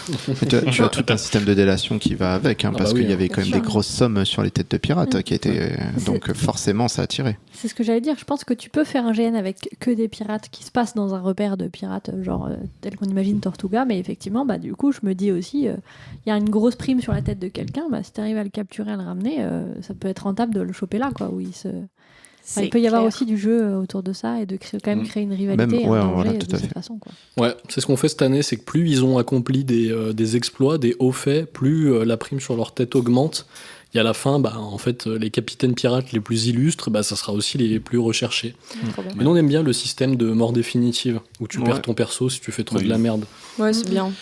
Tu as tout un système de délation qui va avec, parce qu'il y avait quand même des grosses sommes sur les têtes de pirates qui étaient... Donc forcément, ça a attiré. C'est ce que j'allais dire. Je pense que tu peux faire un GN avec que des pirates qui se passent dans un repère de pirates, genre tel qu'on imagine Tortuga, mais effectivement, bah, du coup, je me dis aussi, il y a une grosse prime sur la tête de quelqu'un, bah, si tu arrives à le capturer, à le ramener, ça peut être rentable de le choper là, quoi, où il peut y avoir aussi du jeu autour de ça et de quand même créer une rivalité et un danger de cette façon, quoi. Ouais, c'est ce qu'on fait cette année, c'est que plus ils ont accompli des exploits, des hauts faits, plus la prime sur leur tête augmente, Et à la fin, en fait, les capitaines pirates les plus illustres, ça sera aussi les plus recherchés. Trop bien. Mais nous, on aime bien le système de mort définitive, où tu perds ton perso si tu fais trop de la merde. Ouais, c'est bien.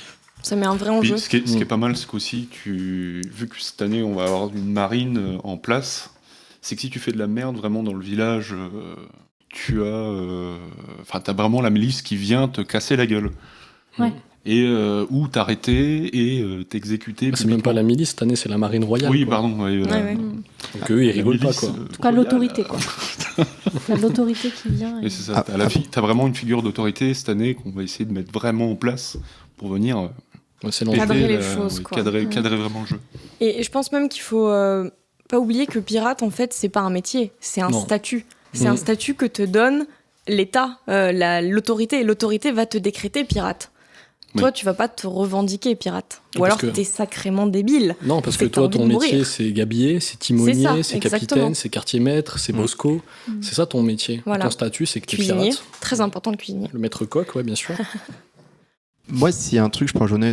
Ça met un vrai Puis, enjeu. ce qui est pas mal, c'est qu'aussi, vu que cette année, on va avoir une marine en place, c'est que si tu fais de la merde vraiment dans le village, t'as vraiment la milice qui vient te casser la gueule. Ouais. Et ou t'arrêter et t'exécuter. C'est même pas la milice, cette année, c'est la marine royale. Oui, quoi. pardon. Ouais. Donc eux, ils rigolent pas, quoi. En tout cas, l'autorité, quoi. Il y a l'autorité qui vient. Et c'est ça, t'as vraiment une figure d'autorité cette année qu'on va essayer de mettre vraiment en place pour venir C'est Cadrer les choses, quoi. cadrer vraiment le jeu. Et je pense même qu'il faut pas oublier que pirate, en fait, c'est pas un métier, c'est un statut. C'est un statut que te donne l'État, l'autorité. Et l'autorité va te décréter pirate. Oui. Toi, tu vas pas te revendiquer pirate. Ou alors t'es sacrément débile. Non, parce que toi, ton métier, c'est gabier, c'est timonier, c'est capitaine, c'est quartier-maître, c'est bosco. C'est ça ton métier. Voilà. Ton statut, c'est que tu es Cuisinier, pirate. très important le cuisinier. Le maître coq, ouais, bien sûr. Moi, s'il y a un truc, je peux rejoindre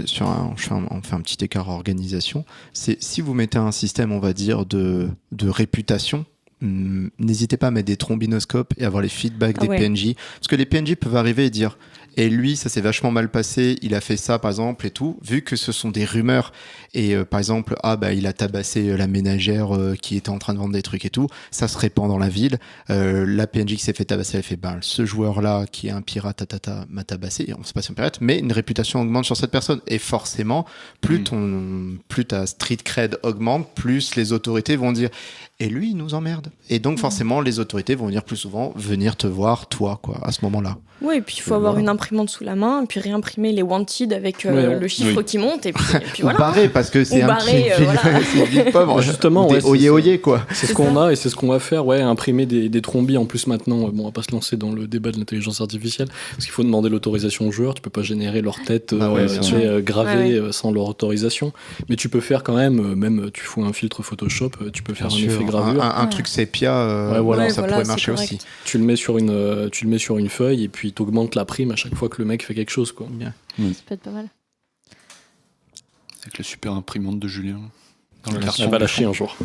on fait un petit écart organisation, c'est si vous mettez un système, on va dire, de réputation, n'hésitez pas à mettre des trombinoscopes et avoir les feedbacks des PNJ. Parce que les PNJ peuvent arriver et dire et lui, ça s'est vachement mal passé, il a fait ça, par exemple, et tout. Vu que ce sont des rumeurs, et par exemple, il a tabassé la ménagère qui était en train de vendre des trucs et tout, ça se répand dans la ville. La PNJ qui s'est fait tabasser, elle fait ce joueur-là, qui est un pirate, m'a tabassé, et on sait pas si c'est un pirate, mais une réputation augmente sur cette personne. Et forcément, plus ta street cred augmente, plus les autorités vont dire et lui, il nous emmerde. Et donc, forcément, les autorités vont venir plus souvent venir te voir, toi, quoi, à ce moment-là. Oui, et puis il faut avoir une imprimante sous la main, et puis réimprimer les wanted avec le chiffre qui monte, et puis voilà. Ou barré, parce que c'est c'est une ville pauvre. Justement, oyé, quoi. C'est ce qu'on a et c'est ce qu'on va faire, imprimer des trombis. En plus, maintenant, on va pas se lancer dans le débat de l'intelligence artificielle, parce qu'il faut demander l'autorisation aux joueurs. Tu peux pas générer leur tête gravée sans leur autorisation. Mais tu peux faire quand même tu fous un filtre Photoshop, tu peux faire un effet gravure. Un truc sépia, ça pourrait marcher aussi. Tu le mets sur une feuille et puis t'augmentes la prime à chaque fois que le mec fait quelque chose, quoi. Ça peut être pas mal. Avec la super imprimante de Julien. Elle va lâcher un jour.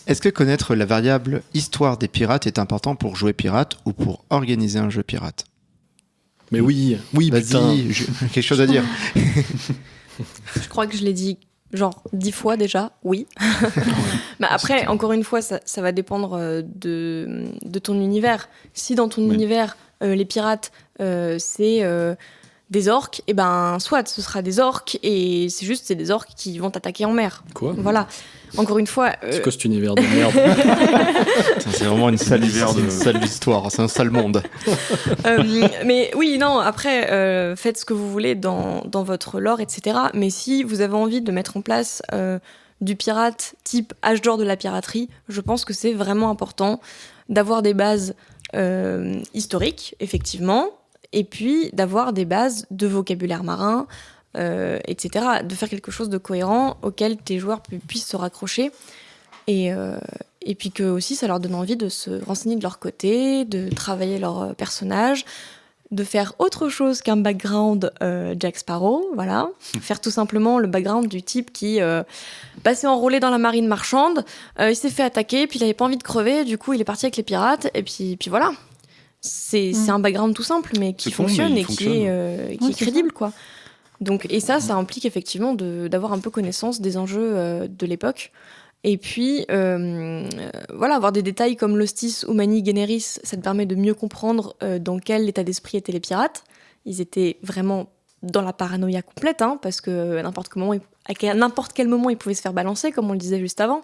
Est-ce que connaître la variable histoire des pirates est important pour jouer pirate ou pour organiser un jeu pirate ? Mais oui, putain. Vas-y, quelque chose à dire. Je crois que je l'ai dit genre 10 fois déjà, oui. Mais après, encore une fois, ça va dépendre de ton univers. Si dans ton univers, les pirates, c'est des orques, et soit ce sera des orques, et c'est des orques qui vont t'attaquer en mer. Quoi ? Voilà. Encore une fois... C'est quoi cet univers de merde ? C'est vraiment une sale histoire, c'est un sale monde. Mais oui, non, après, faites ce que vous voulez dans votre lore, etc. Mais si vous avez envie de mettre en place du pirate type âge d'or de la piraterie, je pense que c'est vraiment important d'avoir des bases historiques, effectivement, et puis d'avoir des bases de vocabulaire marin, etc. De faire quelque chose de cohérent auquel tes joueurs puissent se raccrocher. Et puis que aussi ça leur donne envie de se renseigner de leur côté, de travailler leur personnage, de faire autre chose qu'un background Jack Sparrow, voilà. Faire tout simplement le background du type qui s'est enrôlé dans la marine marchande, il s'est fait attaquer, puis il avait pas envie de crever, du coup il est parti avec les pirates, et puis voilà. C'est un background tout simple, mais qui fonctionne et qui est crédible, quoi. Donc, et ça implique effectivement d'avoir un peu connaissance des enjeux de l'époque. Et puis, avoir des détails comme l'Hostis ou Mani Generis, ça te permet de mieux comprendre dans quel état d'esprit étaient les pirates. Ils étaient vraiment dans la paranoïa complète, parce que à n'importe quel moment, ils pouvaient se faire balancer, comme on le disait juste avant.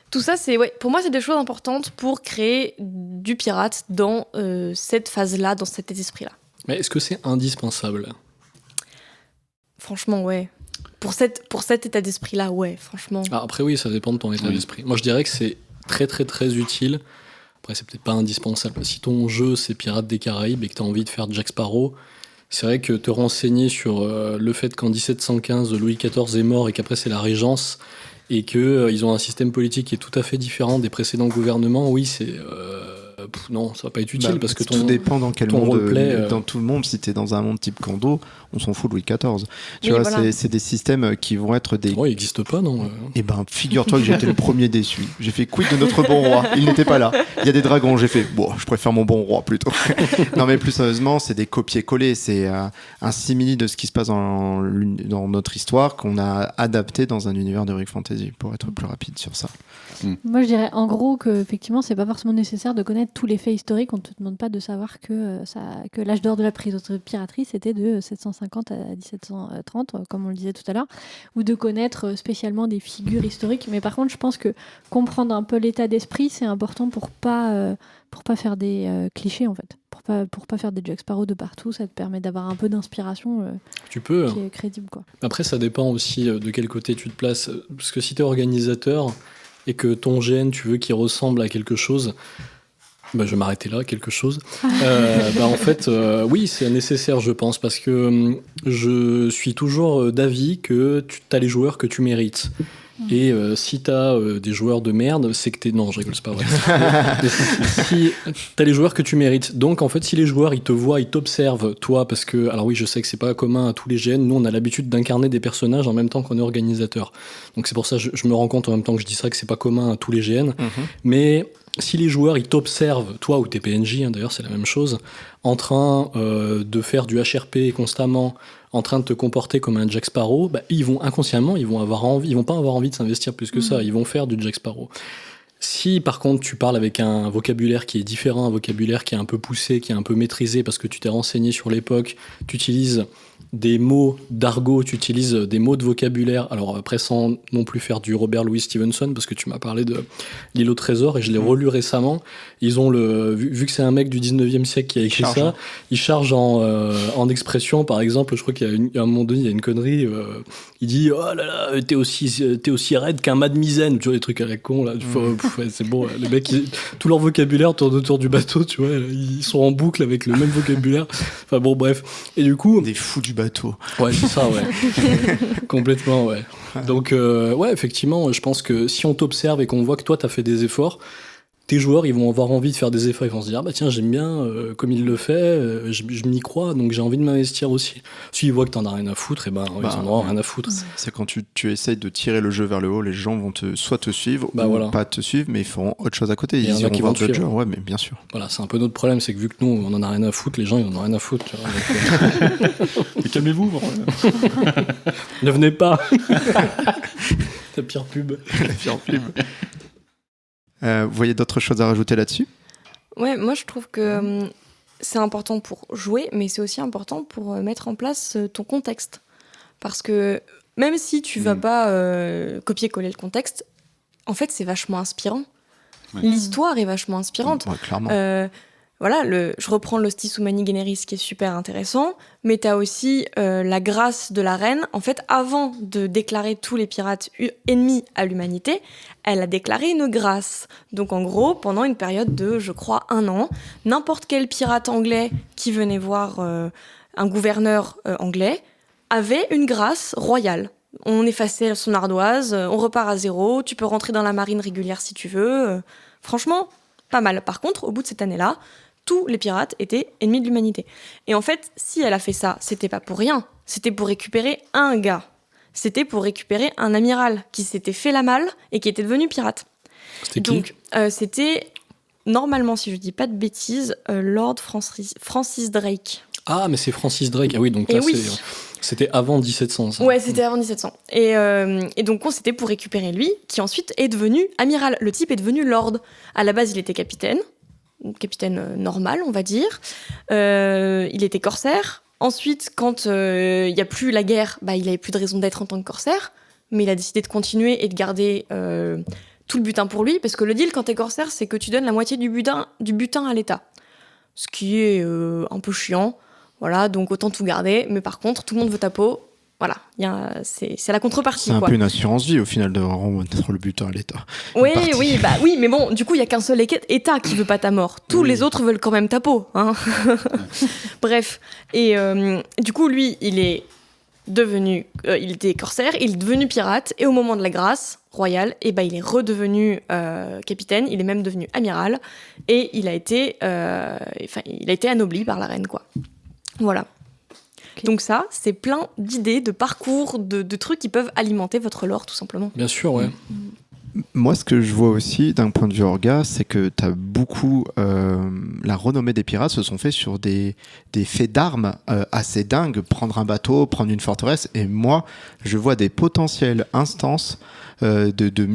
Tout ça, pour moi, c'est des choses importantes pour créer du pirate dans cette phase-là, dans cet état d'esprit-là. Mais est-ce que c'est indispensable ? Franchement, ouais. Pour cet état d'esprit-là, ouais, franchement. Après, oui, ça dépend de ton état d'esprit. Moi, je dirais que c'est très, très, très utile. Après, c'est peut-être pas indispensable. Si ton jeu, c'est Pirates des Caraïbes et que tu as envie de faire Jack Sparrow, c'est vrai que te renseigner sur le fait qu'en 1715, Louis XIV est mort et qu'après, c'est la Régence, et qu'ils ont un système politique qui est tout à fait différent des précédents gouvernements, oui, non, ça va pas être utile parce que tout dépend dans quel ton monde. roleplay, dans tout le monde, si t'es dans un monde type Kando, on s'en fout Louis XIV. Tu Oui, vois, voilà. c'est des systèmes qui vont être des. Ouais, il existe pas, non. Eh ben, figure-toi que j'ai été le premier déçu. J'ai fait quid de notre bon roi. Il n'était pas là. Il y a des dragons. J'ai fait, bon, je préfère mon bon roi plutôt. Non, mais plus sérieusement, c'est des copier-coller. C'est un simili de ce qui se passe dans notre histoire qu'on a adapté dans un univers d'Heroic Fantasy, pour être plus rapide sur ça. Moi, je dirais en gros que effectivement, c'est pas forcément nécessaire de connaître tous les faits historiques. On te demande pas de savoir que l'âge d'or de la piraterie, c'était de 750 à 1730, comme on le disait tout à l'heure, ou de connaître spécialement des figures historiques. Mais par contre, je pense que comprendre un peu l'état d'esprit, c'est important pour pas faire des clichés en fait, pour pas faire des Jack Sparrow de partout. Ça te permet d'avoir un peu d'inspiration Tu peux. qui est crédible, quoi. Après, ça dépend aussi de quel côté tu te places. Parce que si tu es organisateur et que ton GN, tu veux qu'il ressemble à quelque chose, je vais m'arrêter là, quelque chose. En fait, oui, c'est nécessaire, je pense, parce que je suis toujours d'avis que tu as les joueurs que tu mérites. Et si t'as des joueurs de merde, c'est que t'es... Non, je rigole, c'est pas vrai. Si t'as les joueurs que tu mérites. Donc, en fait, si les joueurs, ils te voient, ils t'observent, toi, parce que... Alors oui, je sais que c'est pas commun à tous les GN. Nous, on a l'habitude d'incarner des personnages en même temps qu'on est organisateur. Donc, c'est pour ça que je me rends compte en même temps que je dis ça, que c'est pas commun à tous les GN. Mais si les joueurs, ils t'observent, toi ou tes PNJ, d'ailleurs, c'est la même chose, en train de faire du HRP constamment, en train de te comporter comme un Jack Sparrow, ils vont inconsciemment, ils vont pas avoir envie de s'investir plus que ça, ils vont faire du Jack Sparrow. Si par contre tu parles avec un vocabulaire qui est différent, un vocabulaire qui est un peu poussé, qui est un peu maîtrisé parce que tu t'es renseigné sur l'époque, tu utilises des mots d'argot, tu utilises des mots de vocabulaire, alors après sans non plus faire du Robert Louis Stevenson, parce que tu m'as parlé de l'île au trésor et je l'ai relu récemment. Ils ont vu que c'est un mec du 19e siècle qui a écrit ça, il charge en expression, par exemple, je crois qu'il y a un moment donné, il y a une connerie, il dit oh là là, t'es aussi raide qu'un Madmizen, tu vois, les trucs à la con là, c'est bon, les mecs, tout leur vocabulaire tourne autour du bateau, tu vois, ils sont en boucle avec le même vocabulaire, enfin bon, bref, et du coup des fous du bateau. Ouais, c'est ça, ouais. Complètement, ouais. Donc, ouais, effectivement, je pense que si on t'observe et qu'on voit que toi, t'as fait des efforts, tes joueurs, ils vont avoir envie de faire des efforts. Ils vont se dire, tiens, j'aime bien comme il le fait, je m'y crois, donc j'ai envie de m'investir aussi. S'ils voient que t'en as rien à foutre, ils en auront rien à foutre. C'est quand tu essayes de tirer le jeu vers le haut, les gens vont soit te suivre, ou pas te suivre, mais ils feront autre chose à côté. Ils iront voir d'autres jeux, ouais, mais bien sûr. Voilà, c'est un peu notre problème, c'est que vu que nous, on en a rien à foutre, les gens, ils en ont rien à foutre. Tu vois, donc, calmez-vous. Ne venez pas. La pire pub. La pire pub. Vous voyez d'autres choses à rajouter là-dessus ? Ouais, moi je trouve que c'est important pour jouer, mais c'est aussi important pour mettre en place ton contexte. Parce que même si tu vas pas copier-coller le contexte, en fait c'est vachement inspirant. Ouais. L'histoire est vachement inspirante. Ouais, clairement. Voilà, je reprends l'Hostis Humani Generis qui est super intéressant, mais t'as aussi la grâce de la reine. En fait, avant de déclarer tous les pirates ennemis à l'humanité, elle a déclaré une grâce. Donc en gros, pendant une période de, je crois, 1 an, n'importe quel pirate anglais qui venait voir un gouverneur anglais avait une grâce royale. On effaçait son ardoise, on repart à 0, tu peux rentrer dans la marine régulière si tu veux. Franchement, pas mal. Par contre, au bout de cette année-là, tous les pirates étaient ennemis de l'humanité. Et en fait, si elle a fait ça, c'était pas pour rien. C'était pour récupérer un gars. C'était pour récupérer un amiral qui s'était fait la malle et qui était devenu pirate. C'était qui ? Donc, c'était, normalement, si je dis pas de bêtises, Lord Francis Drake. Ah, mais c'est Francis Drake. Ah oui, donc là, c'était avant 1700, ça. Ouais, c'était avant 1700. Et donc, c'était pour récupérer lui, qui ensuite est devenu amiral. Le type est devenu lord. À la base, il était capitaine normal, on va dire. Il était corsaire. Ensuite, quand il n'y a plus la guerre, il n'avait plus de raison d'être en tant que corsaire, mais il a décidé de continuer et de garder tout le butin pour lui, parce que le deal quand t'es corsaire, c'est que tu donnes la moitié du butin à l'État. Ce qui est un peu chiant. Voilà, donc autant tout garder, mais par contre, tout le monde veut ta peau. Voilà, c'est la contrepartie. C'est un peu une assurance vie au final de remettre le butin à l'État. Oui, mais bon, du coup, il n'y a qu'un seul État qui veut pas ta mort. Tous les autres veulent quand même ta peau. Hein. Bref, et du coup, lui, il est il était corsaire, il est devenu pirate, et au moment de la grâce royale, il est redevenu capitaine, il est même devenu amiral, et il a été anobli par la reine, quoi. Voilà. Okay. Donc ça, c'est plein d'idées, de parcours, de trucs qui peuvent alimenter votre lore, tout simplement. Bien sûr, ouais. Moi, ce que je vois aussi d'un point de vue orga, c'est que tu as beaucoup. La renommée des pirates se sont faits sur des faits d'armes assez dingues. Prendre un bateau, prendre une forteresse. Et moi, je vois des potentielles instances de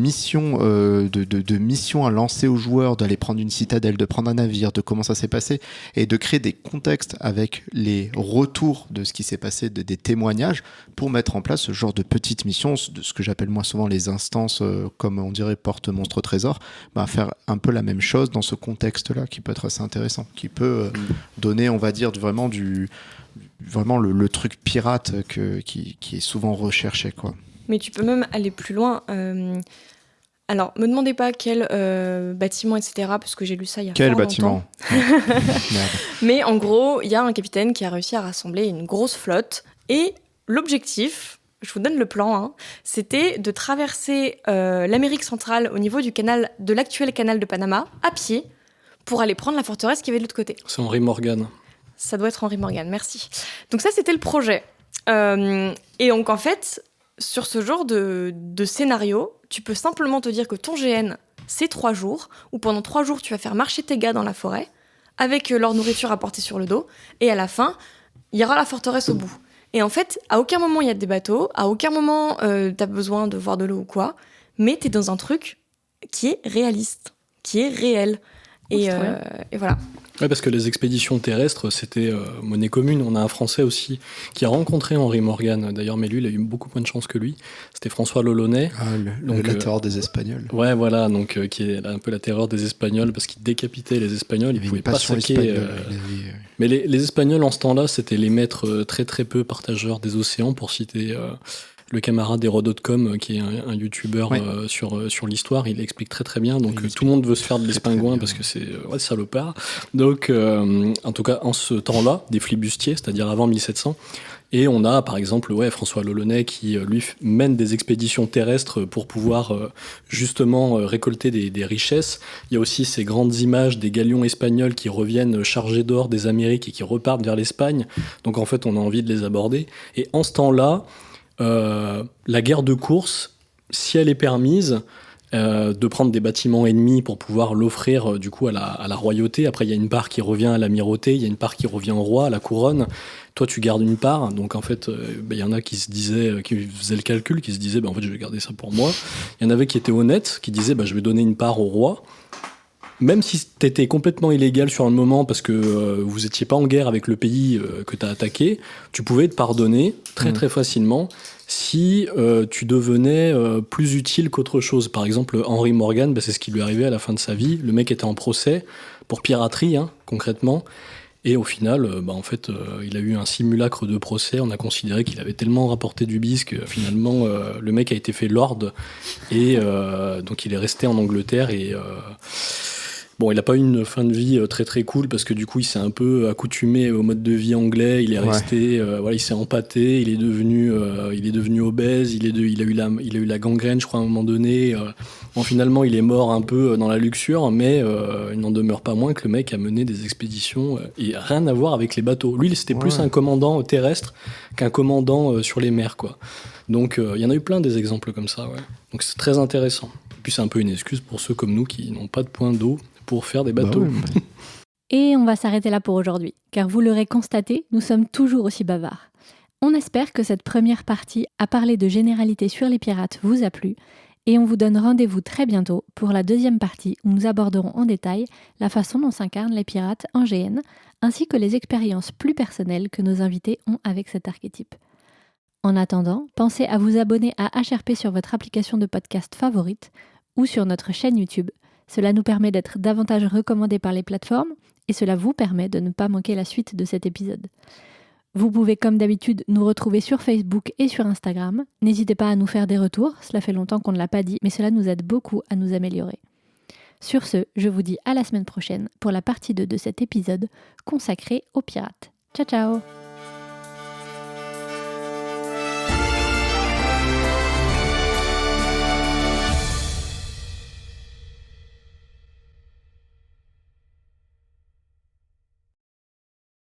missions à lancer aux joueurs, d'aller prendre une citadelle, de prendre un navire, de comment ça s'est passé, et de créer des contextes avec les retours de ce qui s'est passé, des témoignages, pour mettre en place ce genre de petites missions, de ce que j'appelle moi souvent les instances, comme on dirait porte monstre trésor, faire un peu la même chose dans ce contexte-là, qui peut être assez intéressant, qui peut donner, on va dire, vraiment le truc pirate qui est souvent recherché, quoi. Mais tu peux même aller plus loin. Alors, me demandez pas quel bâtiment, etc., parce que j'ai lu ça il y a quel fort bâtiment Mais en gros, il y a un capitaine qui a réussi à rassembler une grosse flotte. Et l'objectif, je vous donne le plan, hein, c'était de traverser l'Amérique centrale au niveau de l'actuel canal de Panama, à pied, pour aller prendre la forteresse qui avait de l'autre côté. C'est Henry Morgan. Ça doit être Henry Morgan, merci. Donc ça, c'était le projet. Et donc, en fait... Sur ce genre de scénario, tu peux simplement te dire que ton GN, c'est 3 jours, où pendant 3 jours, tu vas faire marcher tes gars dans la forêt, avec leur nourriture à porter sur le dos, et à la fin, il y aura la forteresse au bout. Et en fait, à aucun moment, il y a des bateaux, à aucun moment, t'as besoin de voir de l'eau ou quoi, mais t'es dans un truc qui est réaliste, qui est réel. Et voilà. Ouais, parce que les expéditions terrestres, c'était monnaie commune. On a un Français aussi qui a rencontré Henry Morgan, d'ailleurs, mais lui, il a eu beaucoup moins de chance que lui. C'était François Lolonais. La terreur des Espagnols. Ouais, voilà, donc qui est un peu la terreur des Espagnols, parce qu'il décapitait les Espagnols, il ne pouvait pas saquer. Mais les Espagnols, en ce temps-là, c'était les maîtres très très peu partageurs des océans, pour citer... le camarade d'Hérodote.com, qui est un youtubeur sur l'histoire, il explique très très bien. Donc tout le monde veut se faire de l'espingouin parce que c'est salopard. Donc en tout cas en ce temps-là, des flibustiers, c'est-à-dire avant 1700. Et on a par exemple François Lolonais qui lui mène des expéditions terrestres pour pouvoir justement récolter des richesses. Il y a aussi ces grandes images des galions espagnols qui reviennent chargés d'or des Amériques et qui repartent vers l'Espagne. Donc en fait on a envie de les aborder. Et en ce temps-là, la guerre de course, si elle est permise, de prendre des bâtiments ennemis pour pouvoir l'offrir du coup à la royauté. Après, il y a une part qui revient à l'amirauté, il y a une part qui revient au roi, à la couronne. Toi, tu gardes une part. Donc, en fait, il y en a qui se disaient, qui faisaient le calcul, qui se disaient, en fait, je vais garder ça pour moi. Il y en avait qui étaient honnêtes, qui disaient, je vais donner une part au roi. Même si t'étais complètement illégal sur un moment parce que vous étiez pas en guerre avec le pays que t'as attaqué, tu pouvais te pardonner très très facilement si tu devenais plus utile qu'autre chose. Par exemple, Henry Morgan, c'est ce qui lui est arrivé à la fin de sa vie. Le mec était en procès pour piraterie, concrètement. Et au final, il a eu un simulacre de procès. On a considéré qu'il avait tellement rapporté du bis que finalement, le mec a été fait lord. Et donc, il est resté en Angleterre et... il n'a pas eu une fin de vie très très cool parce que du coup il s'est un peu accoutumé au mode de vie anglais, il est resté, il s'est empâté, il est devenu obèse, il a eu la gangrène je crois à un moment donné. Finalement il est mort un peu dans la luxure, mais il n'en demeure pas moins que le mec a mené des expéditions et rien à voir avec les bateaux. Lui c'était plus un commandant terrestre qu'un commandant sur les mers quoi. Donc il y en a eu plein des exemples comme ça. Donc c'est très intéressant. Et puis c'est un peu une excuse pour ceux comme nous qui n'ont pas de point d'eau pour faire des bateaux. Et on va s'arrêter là pour aujourd'hui, car vous l'aurez constaté, nous sommes toujours aussi bavards. On espère que cette première partie à parler de généralités sur les pirates vous a plu, et on vous donne rendez-vous très bientôt pour la deuxième partie où nous aborderons en détail la façon dont s'incarnent les pirates en GN, ainsi que les expériences plus personnelles que nos invités ont avec cet archétype. En attendant, pensez à vous abonner à HRP sur votre application de podcast favorite ou sur notre chaîne YouTube. Cela nous permet d'être davantage recommandés par les plateformes et cela vous permet de ne pas manquer la suite de cet épisode. Vous pouvez comme d'habitude nous retrouver sur Facebook et sur Instagram. N'hésitez pas à nous faire des retours, cela fait longtemps qu'on ne l'a pas dit, mais cela nous aide beaucoup à nous améliorer. Sur ce, je vous dis à la semaine prochaine pour la partie 2 de cet épisode consacré aux pirates. Ciao ciao!